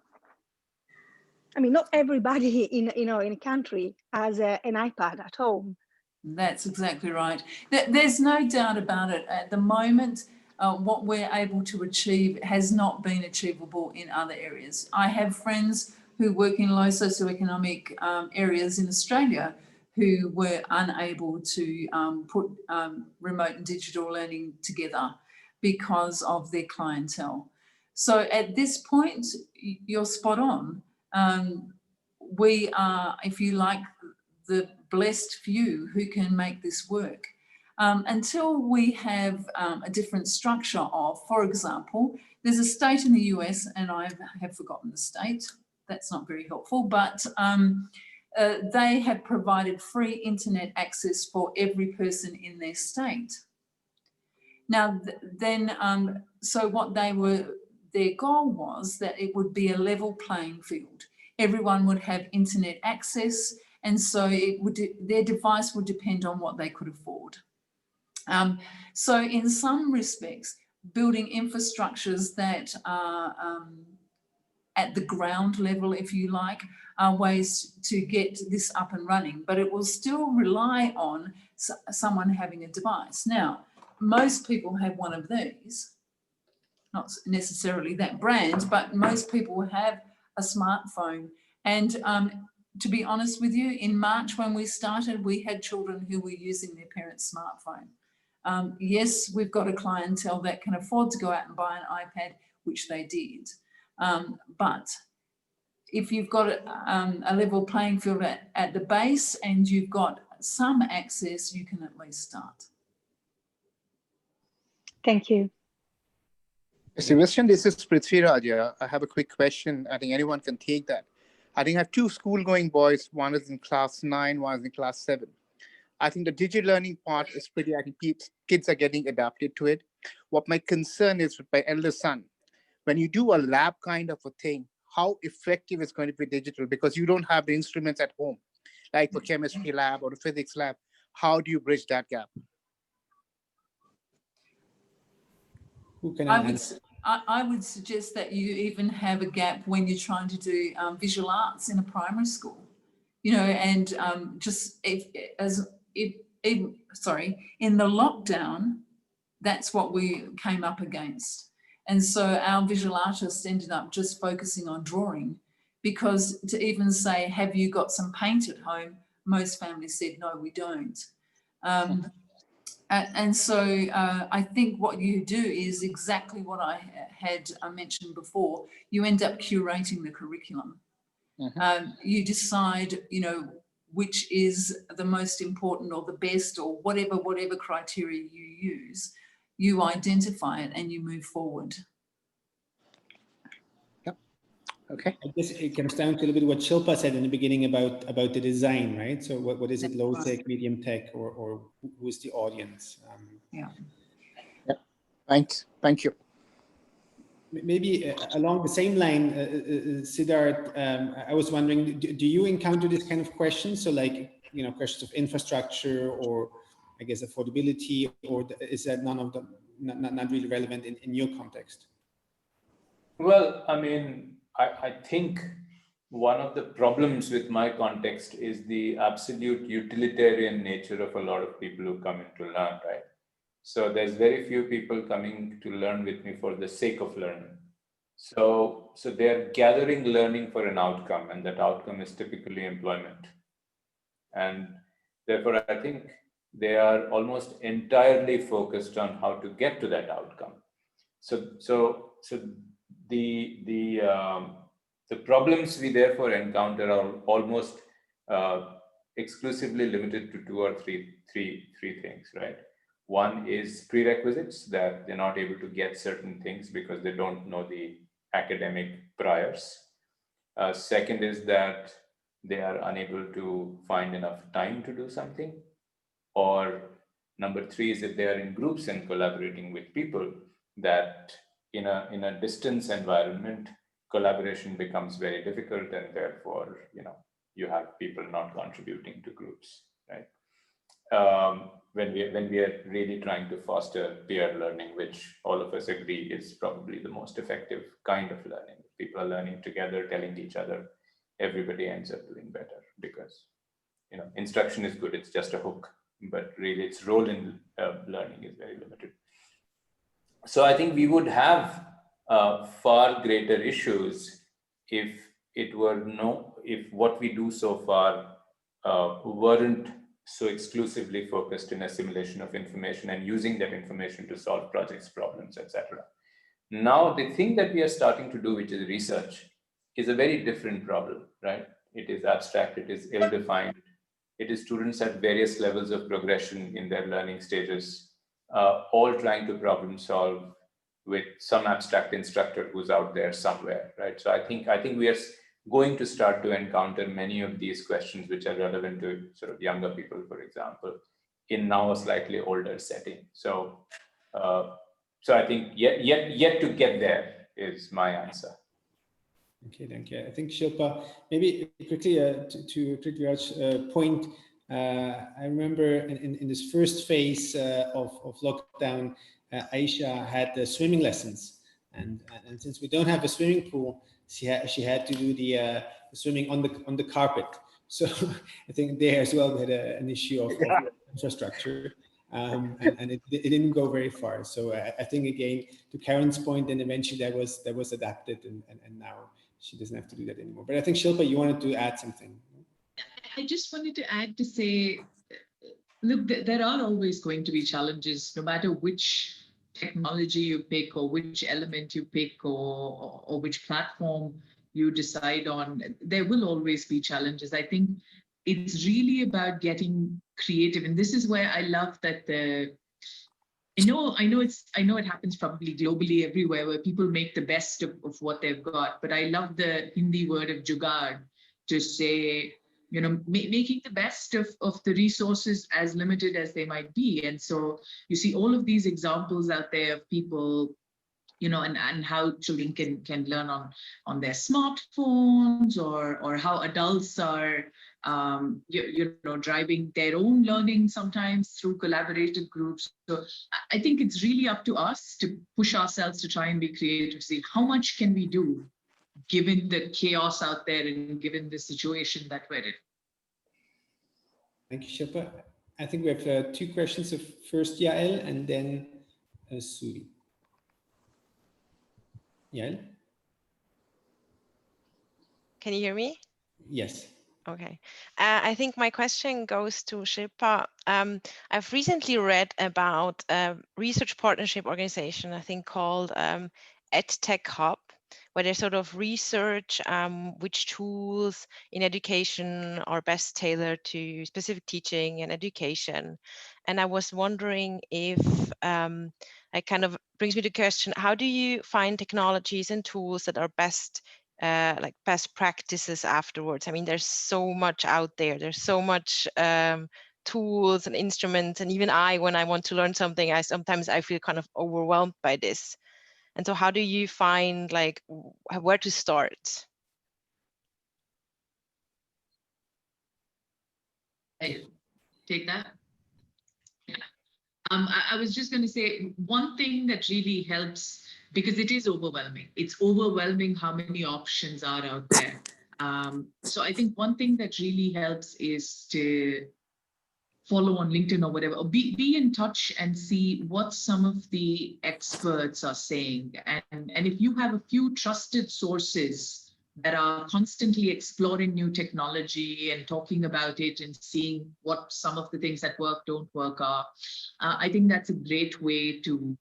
I mean, not everybody in a country has an iPad at home. That's exactly right. There's no doubt about it. At the moment, what we're able to achieve has not been achievable in other areas. I have friends who work in low socioeconomic areas in Australia who were unable to put remote and digital learning together. because of their clientele. So at this point, you're spot on. We are, if you like, the blessed few who can make this work. Until we have a different structure of, for example, there's a state in the US, and I have forgotten the state, that's not very helpful, but they have provided free internet access for every person in their state. Now, so what their goal was that it would be a level playing field. Everyone would have internet access, and so their device would depend on what they could afford. So in some respects, building infrastructures that are at the ground level, if you like, are ways to get this up and running, but it will still rely on someone having a device. Now, most people have one of these, not necessarily that brand, but most people have a smartphone. And to be honest with you, in March when we started, we had children who were using their parents' smartphone. Yes, we've got a clientele that can afford to go out and buy an iPad, which they did. But if you've got a level playing field at the base and you've got some access, you can at least start. Thank you. Sebastian, this is Prithviraj. I have a quick question. I think anyone can take that. I think I have two school-going boys. One is in class 9, one is in class 7. I think the digital learning part is pretty, I think kids are getting adapted to it. What my concern is with my eldest son, when you do a lab kind of a thing, how effective is going to be digital? Because you don't have the instruments at home, like for chemistry lab or the physics lab. How do you bridge that gap? Who can I would suggest that you even have a gap when you're trying to do visual arts in a primary school, you know, and just in the lockdown, that's what we came up against. And so our visual artists ended up just focusing on drawing, because to even say, have you got some paint at home? Most families said, no, we don't. And so I think what you do is exactly what I had mentioned before. You end up curating the curriculum. You decide, you know, which is the most important or the best or whatever criteria you use. You identify it and you move forward. Yep. Okay. I guess it comes down to a little bit what Shilpa said in the beginning about the design, right? So what is it, low tech, medium tech, or who's the audience? Yeah. Yep. Thanks. Thank you. Maybe along the same line, Siddharth, I was wondering, do you encounter this kind of questions? So like, you know, questions of infrastructure or I guess affordability, or is that none of them not really relevant in your context? Well, I mean, I think one of the problems with my context is the absolute utilitarian nature of a lot of people who come in to learn, right? So there's very few people coming to learn with me for the sake of learning. So they're gathering learning for an outcome, and that outcome is typically employment. And therefore, I think they are almost entirely focused on how to get to that outcome. So the problems we therefore encounter are almost exclusively limited to two or three things, right? One is prerequisites, that they're not able to get certain things because they don't know the academic priors. Second is that they are unable to find enough time to do something. Or number three is that they are in groups and collaborating with people, that in a distance environment, collaboration becomes very difficult, and therefore, you know, you have people not contributing to groups, right? When we are really trying to foster peer learning, which all of us agree is probably the most effective kind of learning. People are learning together, telling each other, everybody ends up doing better, because, you know, instruction is good, it's just a hook, but really its role in learning is very limited. So I think we would have far greater issues if what we do so far weren't so exclusively focused in assimilation of information and using that information to solve projects, problems, etc. Now, the thing that we are starting to do, which is research, is a very different problem, right? It is abstract, it is ill-defined. It is students at various levels of progression in their learning stages, all trying to problem solve with some abstract instructor who's out there somewhere, right? So I think we are going to start to encounter many of these questions which are relevant to sort of younger people, for example, in now a slightly older setting. So, so I think yet to get there is my answer. Okay, thank you. I think Shilpa, maybe quickly to Prithviraj's point, I remember in this first phase of lockdown, Aisha had the swimming lessons, and since we don't have a swimming pool, she had to do the swimming on the carpet. So I think there as well we had an issue of infrastructure, and it didn't go very far. So I think again to Karen's point, then eventually that was adapted, and now she doesn't have to do that anymore. But I think Shilpa, you wanted to add something. I just wanted to add to say, look, there are always going to be challenges, no matter which technology you pick or which element you pick or which platform you decide on. There will always be challenges. I think it's really about getting creative, and this is where I love that I know it happens probably globally everywhere where people make the best of what they've got, but I love the Hindi word of jugaad to say, you know, making the best of the resources as limited as they might be. And so you see all of these examples out there of people, you know, and how children can learn on their smartphones, or how adults are you know, driving their own learning sometimes through collaborative groups. So I think it's really up to us to push ourselves to try and be creative, see how much can we do given the chaos out there and given the situation that we're in. Thank you, Shilpa. I think we have two questions. Of first Yael and then Suri. Yael? Can you hear me? Yes. Okay. I think my question goes to Shilpa. I've recently read about a research partnership organization, I think called EdTech Hub, where they sort of research which tools in education are best tailored to specific teaching and education. And I was wondering if it kind of brings me to the question, how do you find technologies and tools that are best like best practices afterwards? I mean, there's so much out there. There's so much tools and instruments. And even when I want to learn something, sometimes I feel kind of overwhelmed by this. And so how do you find like where to start? I take that. Yeah. I was just going to say one thing that really helps, because it is overwhelming. It's overwhelming how many options are out there. So I think one thing that really helps is to follow on LinkedIn or whatever, or be in touch and see what some of the experts are saying. And if you have a few trusted sources that are constantly exploring new technology and talking about it and seeing what some of the things that work, don't work are, I think that's a great way to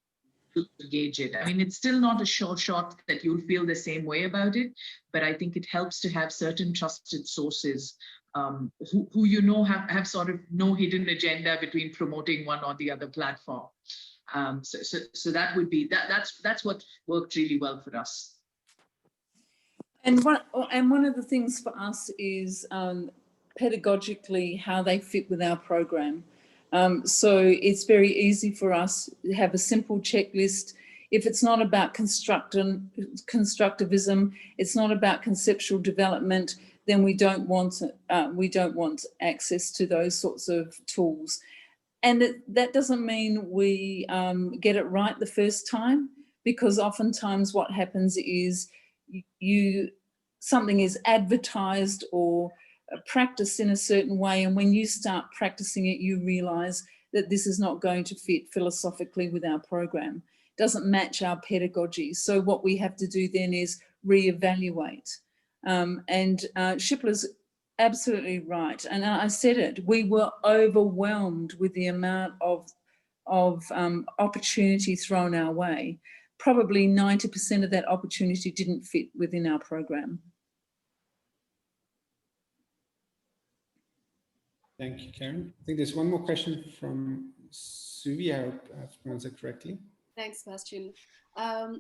gauge it. I mean, it's still not a sure shot that you'll feel the same way about it, but I think it helps to have certain trusted sources who you know have sort of no hidden agenda between promoting one or the other platform. So that would be that's what worked really well for us. And one of the things for us is pedagogically how they fit with our program. So it's very easy for us to have a simple checklist. If it's not about constructivism, it's not about conceptual development, then we don't want access to those sorts of tools. And that doesn't mean we get it right the first time, because oftentimes what happens is something is advertised or practiced in a certain way, and when you start practicing it, you realise that this is not going to fit philosophically with our program, doesn't match our pedagogy. So what we have to do then is reevaluate. And Shipla's absolutely right. And I said it, we were overwhelmed with the amount of opportunity thrown our way. Probably 90% of that opportunity didn't fit within our program. Thank you, Karen. I think there's one more question from Suvi. I hope I've pronounced it correctly. Thanks, Sebastian.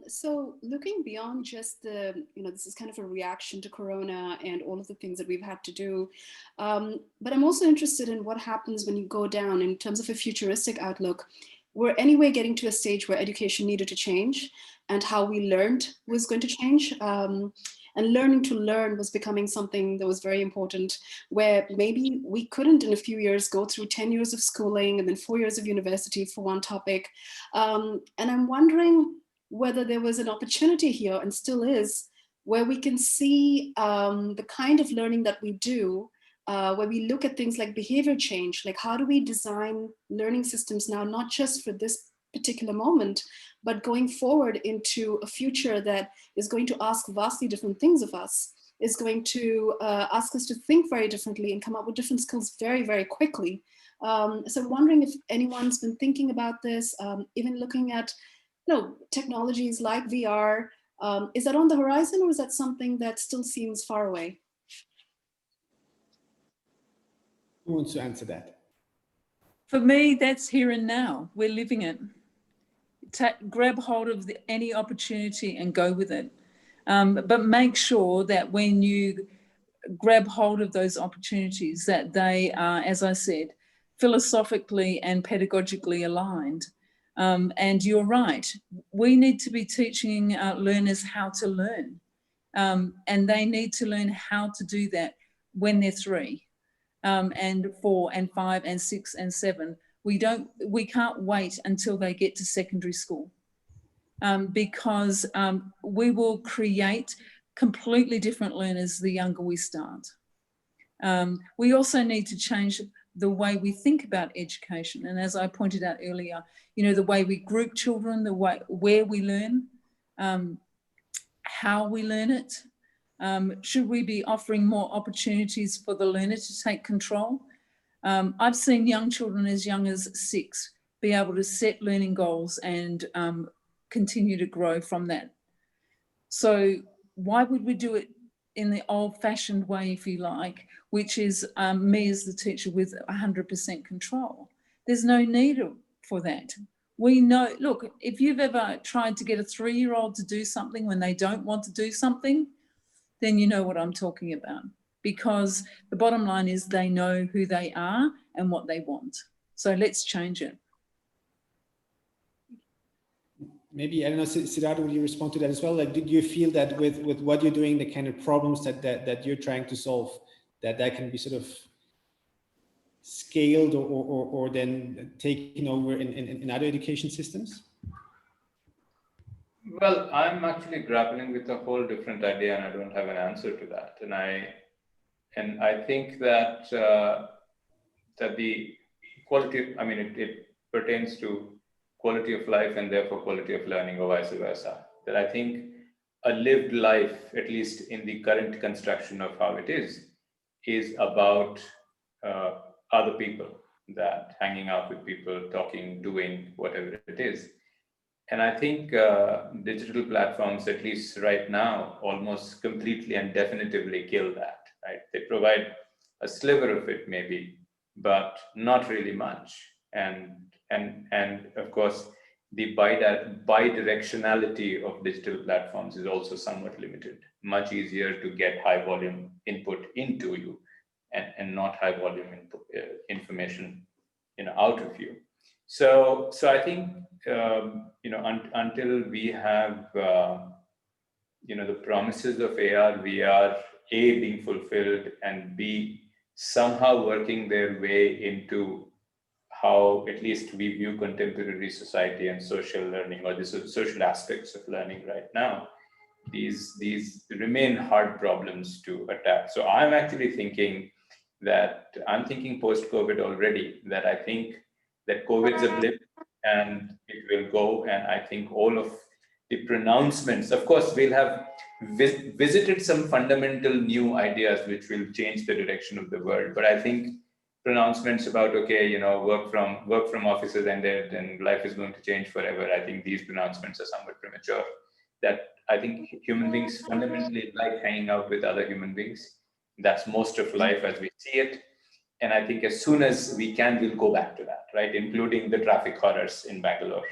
So looking beyond just the, this is kind of a reaction to Corona and all of the things that we've had to do. But I'm also interested in what happens when you go down in terms of a futuristic outlook. We're anyway getting to a stage where education needed to change and how we learned was going to change. And learning to learn was becoming something that was very important, where maybe we couldn't in a few years go through 10 years of schooling and then 4 years of university for one topic. And I'm wondering whether there was an opportunity here, and still is, where we can see the kind of learning that we do, where we look at things like behavior change, like how do we design learning systems now, not just for this particular moment, but going forward into a future that is going to ask vastly different things of us, is going to ask us to think very differently and come up with different skills very, very quickly. So I'm wondering if anyone's been thinking about this, even looking at technologies like VR. Is that on the horizon, or is that something that still seems far away? Who wants to answer that? For me, that's here and now. We're living it. Grab hold of any opportunity and go with it. But make sure that when you grab hold of those opportunities, that they are, as I said, philosophically and pedagogically aligned. And you're right, we need to be teaching learners how to learn. And they need to learn how to do that when they're 3 and 4 and 5 and 6 and 7. We can't wait until they get to secondary school, because we will create completely different learners the younger we start. We also need to change the way we think about education. And as I pointed out earlier, the way we group children, the way where we learn, how we learn it. Should we be offering more opportunities for the learner to take control? I've seen young children as young as 6 be able to set learning goals and continue to grow from that. So why would we do it in the old-fashioned way, if you like, which is me as the teacher with 100% control? There's no need for that. We know, look, if you've ever tried to get a 3-year-old to do something when they don't want to do something, then you know what I'm talking about. Because the bottom line is they know who they are and what they want. So let's change it. Maybe, I don't know, Siddharth, will you respond to that as well? Like, did you feel that with what you're doing, the kind of problems that you're trying to solve, that can be sort of scaled or then taken over in other education systems? Well, I'm actually grappling with a whole different idea, and I don't have an answer to that. And I think that the quality, it pertains to quality of life and therefore quality of learning, or vice versa. That I think a lived life, at least in the current construction of how it is about other people, that hanging out with people, talking, doing whatever it is. And I think digital platforms, at least right now, almost completely and definitively kill that, right? They provide a sliver of it maybe, but not really much. And of course, the bidirectionality of digital platforms is also somewhat limited. Much easier to get high volume input into you and not high volume input, information out of you. So I think until we have the promises of AR, VR, A, being fulfilled, and B, somehow working their way into how at least we view contemporary society and social learning, or the social aspects of learning right now, these remain hard problems to attack. So I'm actually thinking post-COVID already, that I think that COVID's a blip and it will go. And I think all of the pronouncements, of course, we'll have visited some fundamental new ideas which will change the direction of the world. But I think pronouncements about, okay, you know, work from offices ended and life is going to change forever, I think these pronouncements are somewhat premature. That I think human beings fundamentally like hanging out with other human beings. That's most of life as we see it. And I think as soon as we can, we'll go back to that, right? Including the traffic horrors in Bangalore.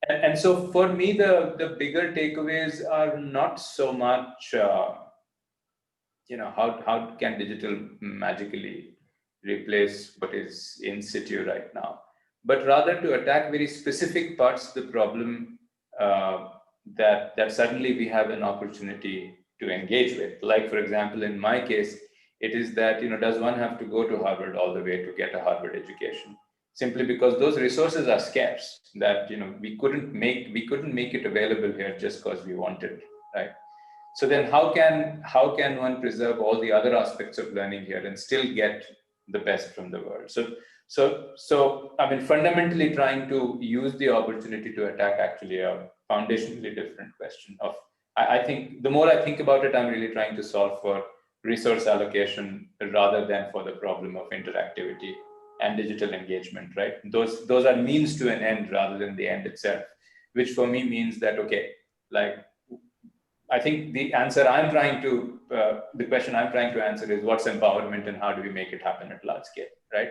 And so for me, the bigger takeaways are not so much, you know, how can digital magically replace what is in situ right now, but rather to attack very specific parts of the problem that suddenly we have an opportunity to engage with. Like, for example, in my case, it is that, you know, does one have to go to Harvard all the way to get a Harvard education? Simply because those resources are scarce, that, you know, we couldn't make it available here just because we wanted, right? So then how can one preserve all the other aspects of learning here and still get the best from the world? So I mean, fundamentally trying to use the opportunity to attack actually a foundationally different question of, I think the more I think about it, I'm really trying to solve for resource allocation rather than for the problem of interactivity and digital engagement, right? Those are means to an end rather than the end itself, which for me means that, okay, like, I think the question I'm trying to answer is what's empowerment and how do we make it happen at large scale, right?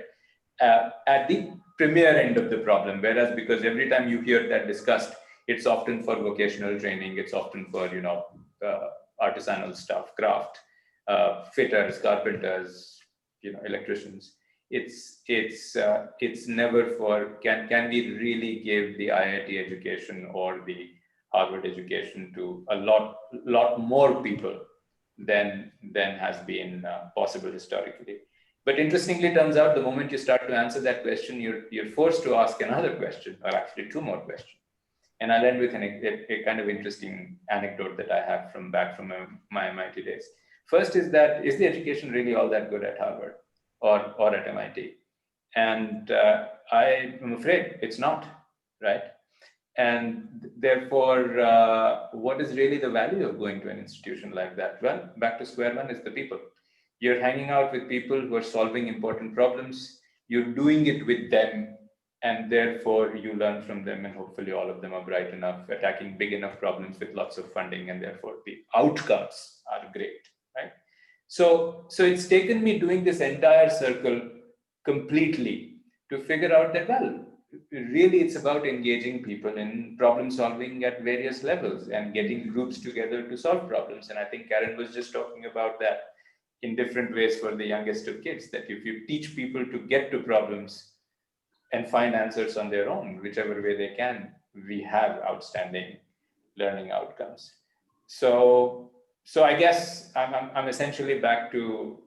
At the premier end of the problem, whereas because every time you hear that discussed, it's often for vocational training, it's often for, you know, artisanal stuff, craft, fitters, carpenters, you know, electricians. It's never for can we really give the IIT education or the Harvard education to a lot more people than has been possible historically. But interestingly, it turns out the moment you start to answer that question, you're forced to ask another question, or actually two more questions. And I'll end with a kind of interesting anecdote that I have from my MIT days. First is that, is the education really all that good at Harvard or at MIT? And I'm afraid it's not, right? And therefore, what is really the value of going to an institution like that? Well, back to square one is the people. You're hanging out with people who are solving important problems. You're doing it with them, and therefore you learn from them, and hopefully all of them are bright enough, attacking big enough problems with lots of funding, and therefore the outcomes are great, right? So it's taken me doing this entire circle completely to figure out that, well, really it's about engaging people in problem solving at various levels and getting groups together to solve problems. And I think Karen was just talking about that in different ways for the youngest of kids, that if you teach people to get to problems and find answers on their own, whichever way they can, we have outstanding learning outcomes. So I guess I'm essentially back to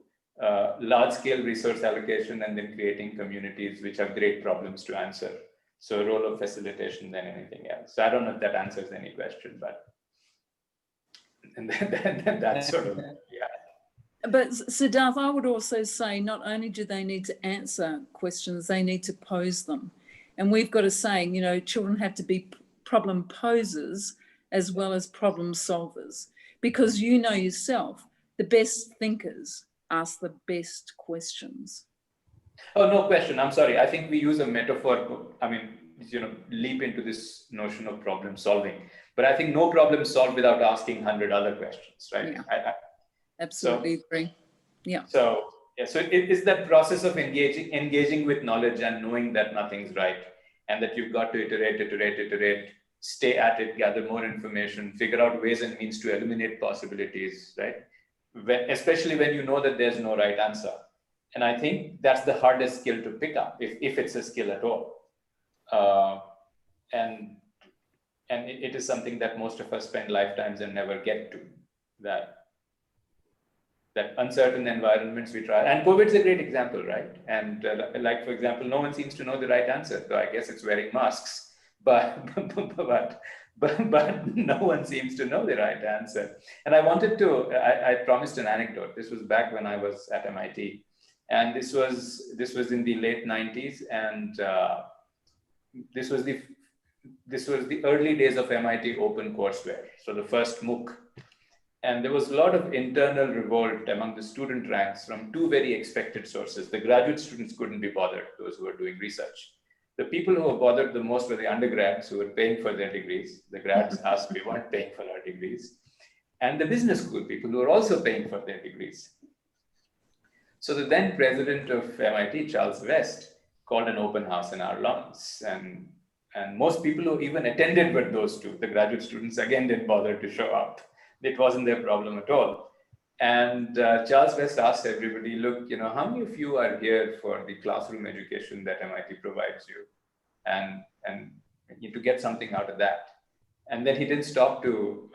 large-scale resource allocation and then creating communities which have great problems to answer. So role of facilitation than anything else. So I don't know if that answers any question, but and that's sort of, yeah. But Siddharth, I would also say not only do they need to answer questions, they need to pose them. And we've got a saying, you know, children have to be problem posers as well as problem solvers, because you know yourself, the best thinkers ask the best questions. Oh, no question. I'm sorry. I think we use a metaphor. I mean, you know, leap into this notion of problem solving. But I think no problem solved without asking 100 other questions, right? Yeah. Absolutely agree. Yeah. So it is that process of engaging with knowledge and knowing that nothing's right, and that you've got to iterate, stay at it, gather more information, figure out ways and means to eliminate possibilities, right? Especially when you know that there's no right answer. And I think that's the hardest skill to pick up, if it's a skill at all. And it is something that most of us spend lifetimes and never get to, that uncertain environments we try. And COVID's a great example, right? And like, for example, no one seems to know the right answer. So I guess it's wearing masks, but no one seems to know the right answer. And I promised an anecdote. This was back when I was at MIT. And this was in the late 90s. And this was the this was the early days of MIT OpenCourseware, so the first MOOC. And there was a lot of internal revolt among the student ranks from two very expected sources. The graduate students couldn't be bothered, those who were doing research. The people who were bothered the most were the undergrads who were paying for their degrees. The grads asked, we weren't paying for our degrees. And the business school people who were also paying for their degrees. So the then president of MIT, Charles West, called an open house in our lawns. And most people who even attended were those two. The graduate students, again, didn't bother to show up. It wasn't their problem at all. And Charles West asked everybody, look, how many of you are here for the classroom education that MIT provides you? And to get something out of that. And then he didn't stop to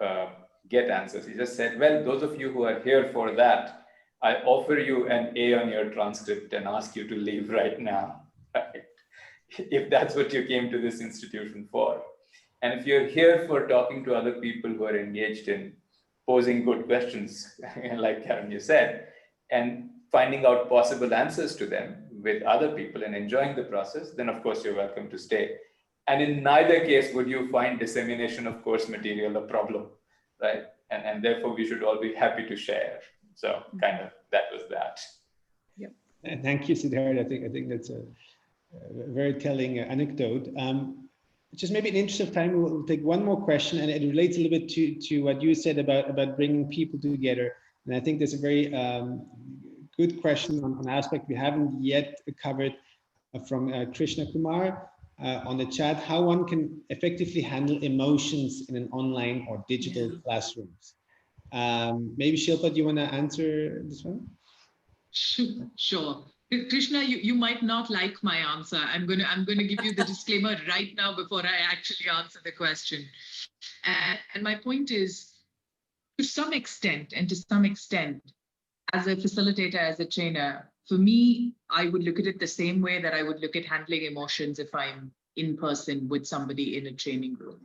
get answers. He just said, well, those of you who are here for that, I offer you an A on your transcript and ask you to leave right now, right? If that's what you came to this institution for. And if you're here for talking to other people who are engaged in posing good questions, like Karen, you said, and finding out possible answers to them with other people and enjoying the process, then of course you're welcome to stay. And in neither case would you find dissemination of course material a problem, right? And therefore we should all be happy to share. So kind of that was that. Yep. Thank you, Siddharth. I think that's a very telling anecdote. Just maybe in the interest of time, we'll take one more question, and it relates a little bit to what you said about bringing people together. And I think there's a very good question on an aspect we haven't yet covered from Krishna Kumar on the chat, how one can effectively handle emotions in an online or digital classrooms. Maybe Shilpa, do you want to answer this one? Sure. Krishna, you might not like my answer. I'm gonna give you the disclaimer right now before I actually answer the question. And my point is, to some extent, as a facilitator, as a trainer, for me, I would look at it the same way that I would look at handling emotions if I'm in person with somebody in a training room.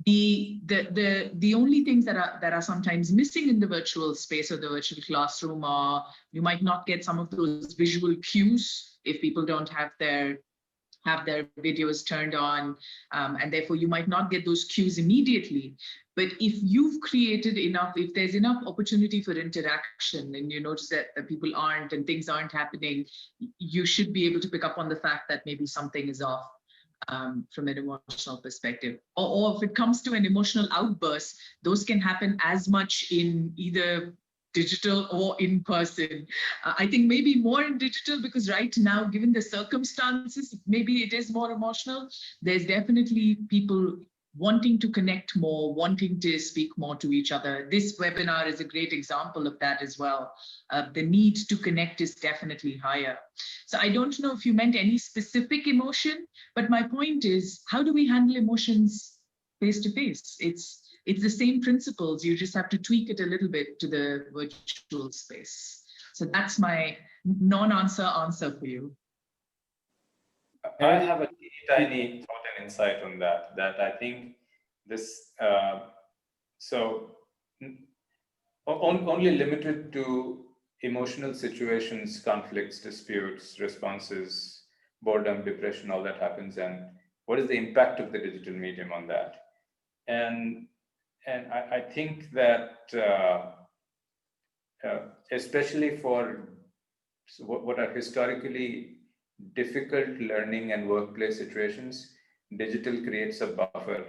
The only things that are sometimes missing in the virtual space or the virtual classroom are, you might not get some of those visual cues if people don't have their videos turned on, and therefore you might not get those cues immediately. But if you've created enough, if there's enough opportunity for interaction and you notice that the people aren't and things aren't happening, you should be able to pick up on the fact that maybe something is off. From an emotional perspective, or if it comes to an emotional outburst, those can happen as much in either digital or in person. I think maybe more in digital because right now, given the circumstances, maybe it is more emotional. There's definitely people wanting to connect more, wanting to speak more to each other. This webinar is a great example of that as well. The need to connect is definitely higher. So I don't know if you meant any specific emotion, but my point is, how do we handle emotions face to face? It's the same principles. You just have to tweak it a little bit to the virtual space. So that's my non-answer answer for you. I have a tiny thought and insight on that I think this, only limited to emotional situations, conflicts, disputes, responses, boredom, depression, all that happens, and what is the impact of the digital medium on that? And I think that especially for what are historically difficult learning and workplace situations, digital creates a buffer.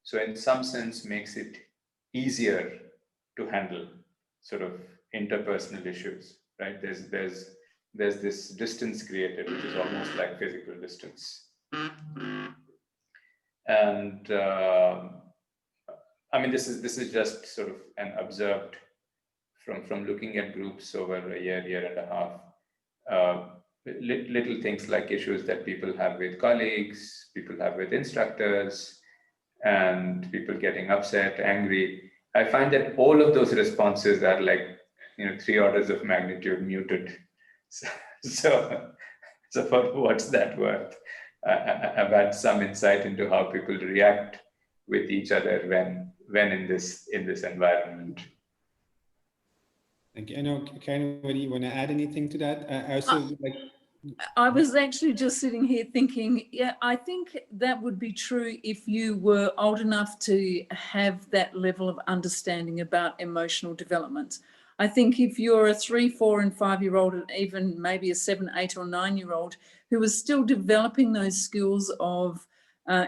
So in some sense makes it easier to handle sort of interpersonal issues, right? There's this distance created, which is almost like physical distance. And I mean, this is just sort of an observed from looking at groups over a year and a half. Little things like issues that people have with colleagues, people have with instructors, and people getting upset, angry. I find that all of those responses are like, 3 orders of magnitude muted. So for what's that worth? I've had some insight into how people react with each other when in this environment. Thank you. I know, Karen, what do you want to add anything to that? I also I was actually just sitting here thinking, yeah, I think that would be true if you were old enough to have that level of understanding about emotional development. I think if you're a 3, 4, and 5-year-old, and even maybe a 7, 8, or 9-year-old who is still developing those skills of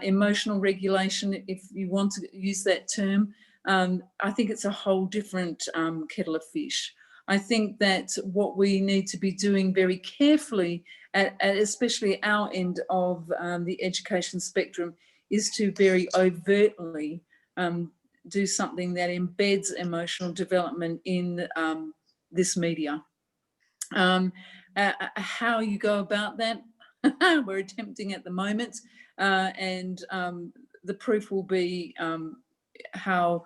emotional regulation, if you want to use that term, I think it's a whole different kettle of fish. I think that what we need to be doing very carefully, at especially our end of the education spectrum, is to very overtly do something that embeds emotional development in this media. How you go about that, we're attempting at the moment, and the proof will be how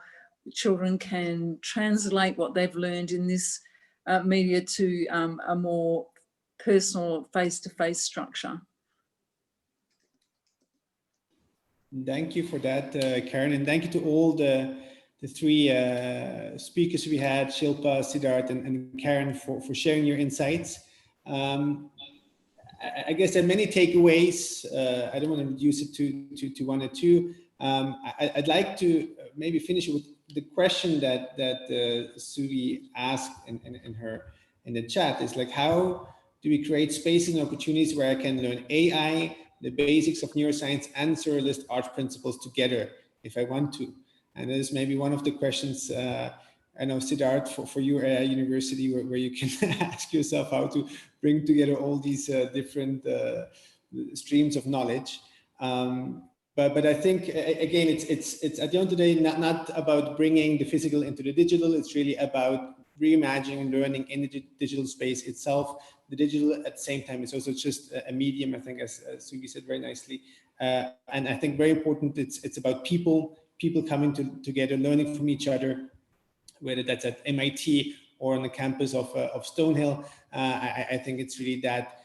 children can translate what they've learned in this media to a more personal face-to-face structure. Thank you for that, Karen, and thank you to all the three speakers we had, Shilpa, Siddharth, and Karen, for sharing your insights. I guess there are many takeaways. I don't want to reduce it to one or two. I'd like to maybe finish with the question that Suvi asked in the chat, is like, how do we create spaces and opportunities where I can learn AI, the basics of neuroscience, and surrealist art principles together if I want to? And this is maybe one of the questions, I know, Siddharth, for your university, where you can ask yourself how to bring together all these different streams of knowledge. But I think, again, it's at the end of the day, not about bringing the physical into the digital. It's really about reimagining learning in the digital space itself. The digital, at the same time, is also just a medium, I think, as Suvi said very nicely. And I think very important, it's about people coming together, learning from each other, whether that's at MIT or on the campus of Stonehill. I think it's really that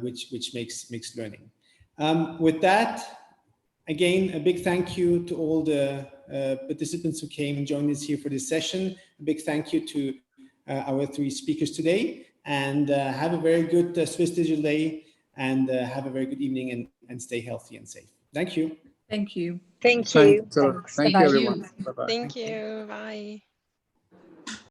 which makes learning. With that, again, a big thank you to all the participants who came and joined us here for this session. A big thank you to our three speakers today, and have a very good Swiss Digital Day, and have a very good evening, and stay healthy and safe. Thank you. Thank you. Thank you. Thank you, everyone. Bye-bye. Thank you. Bye.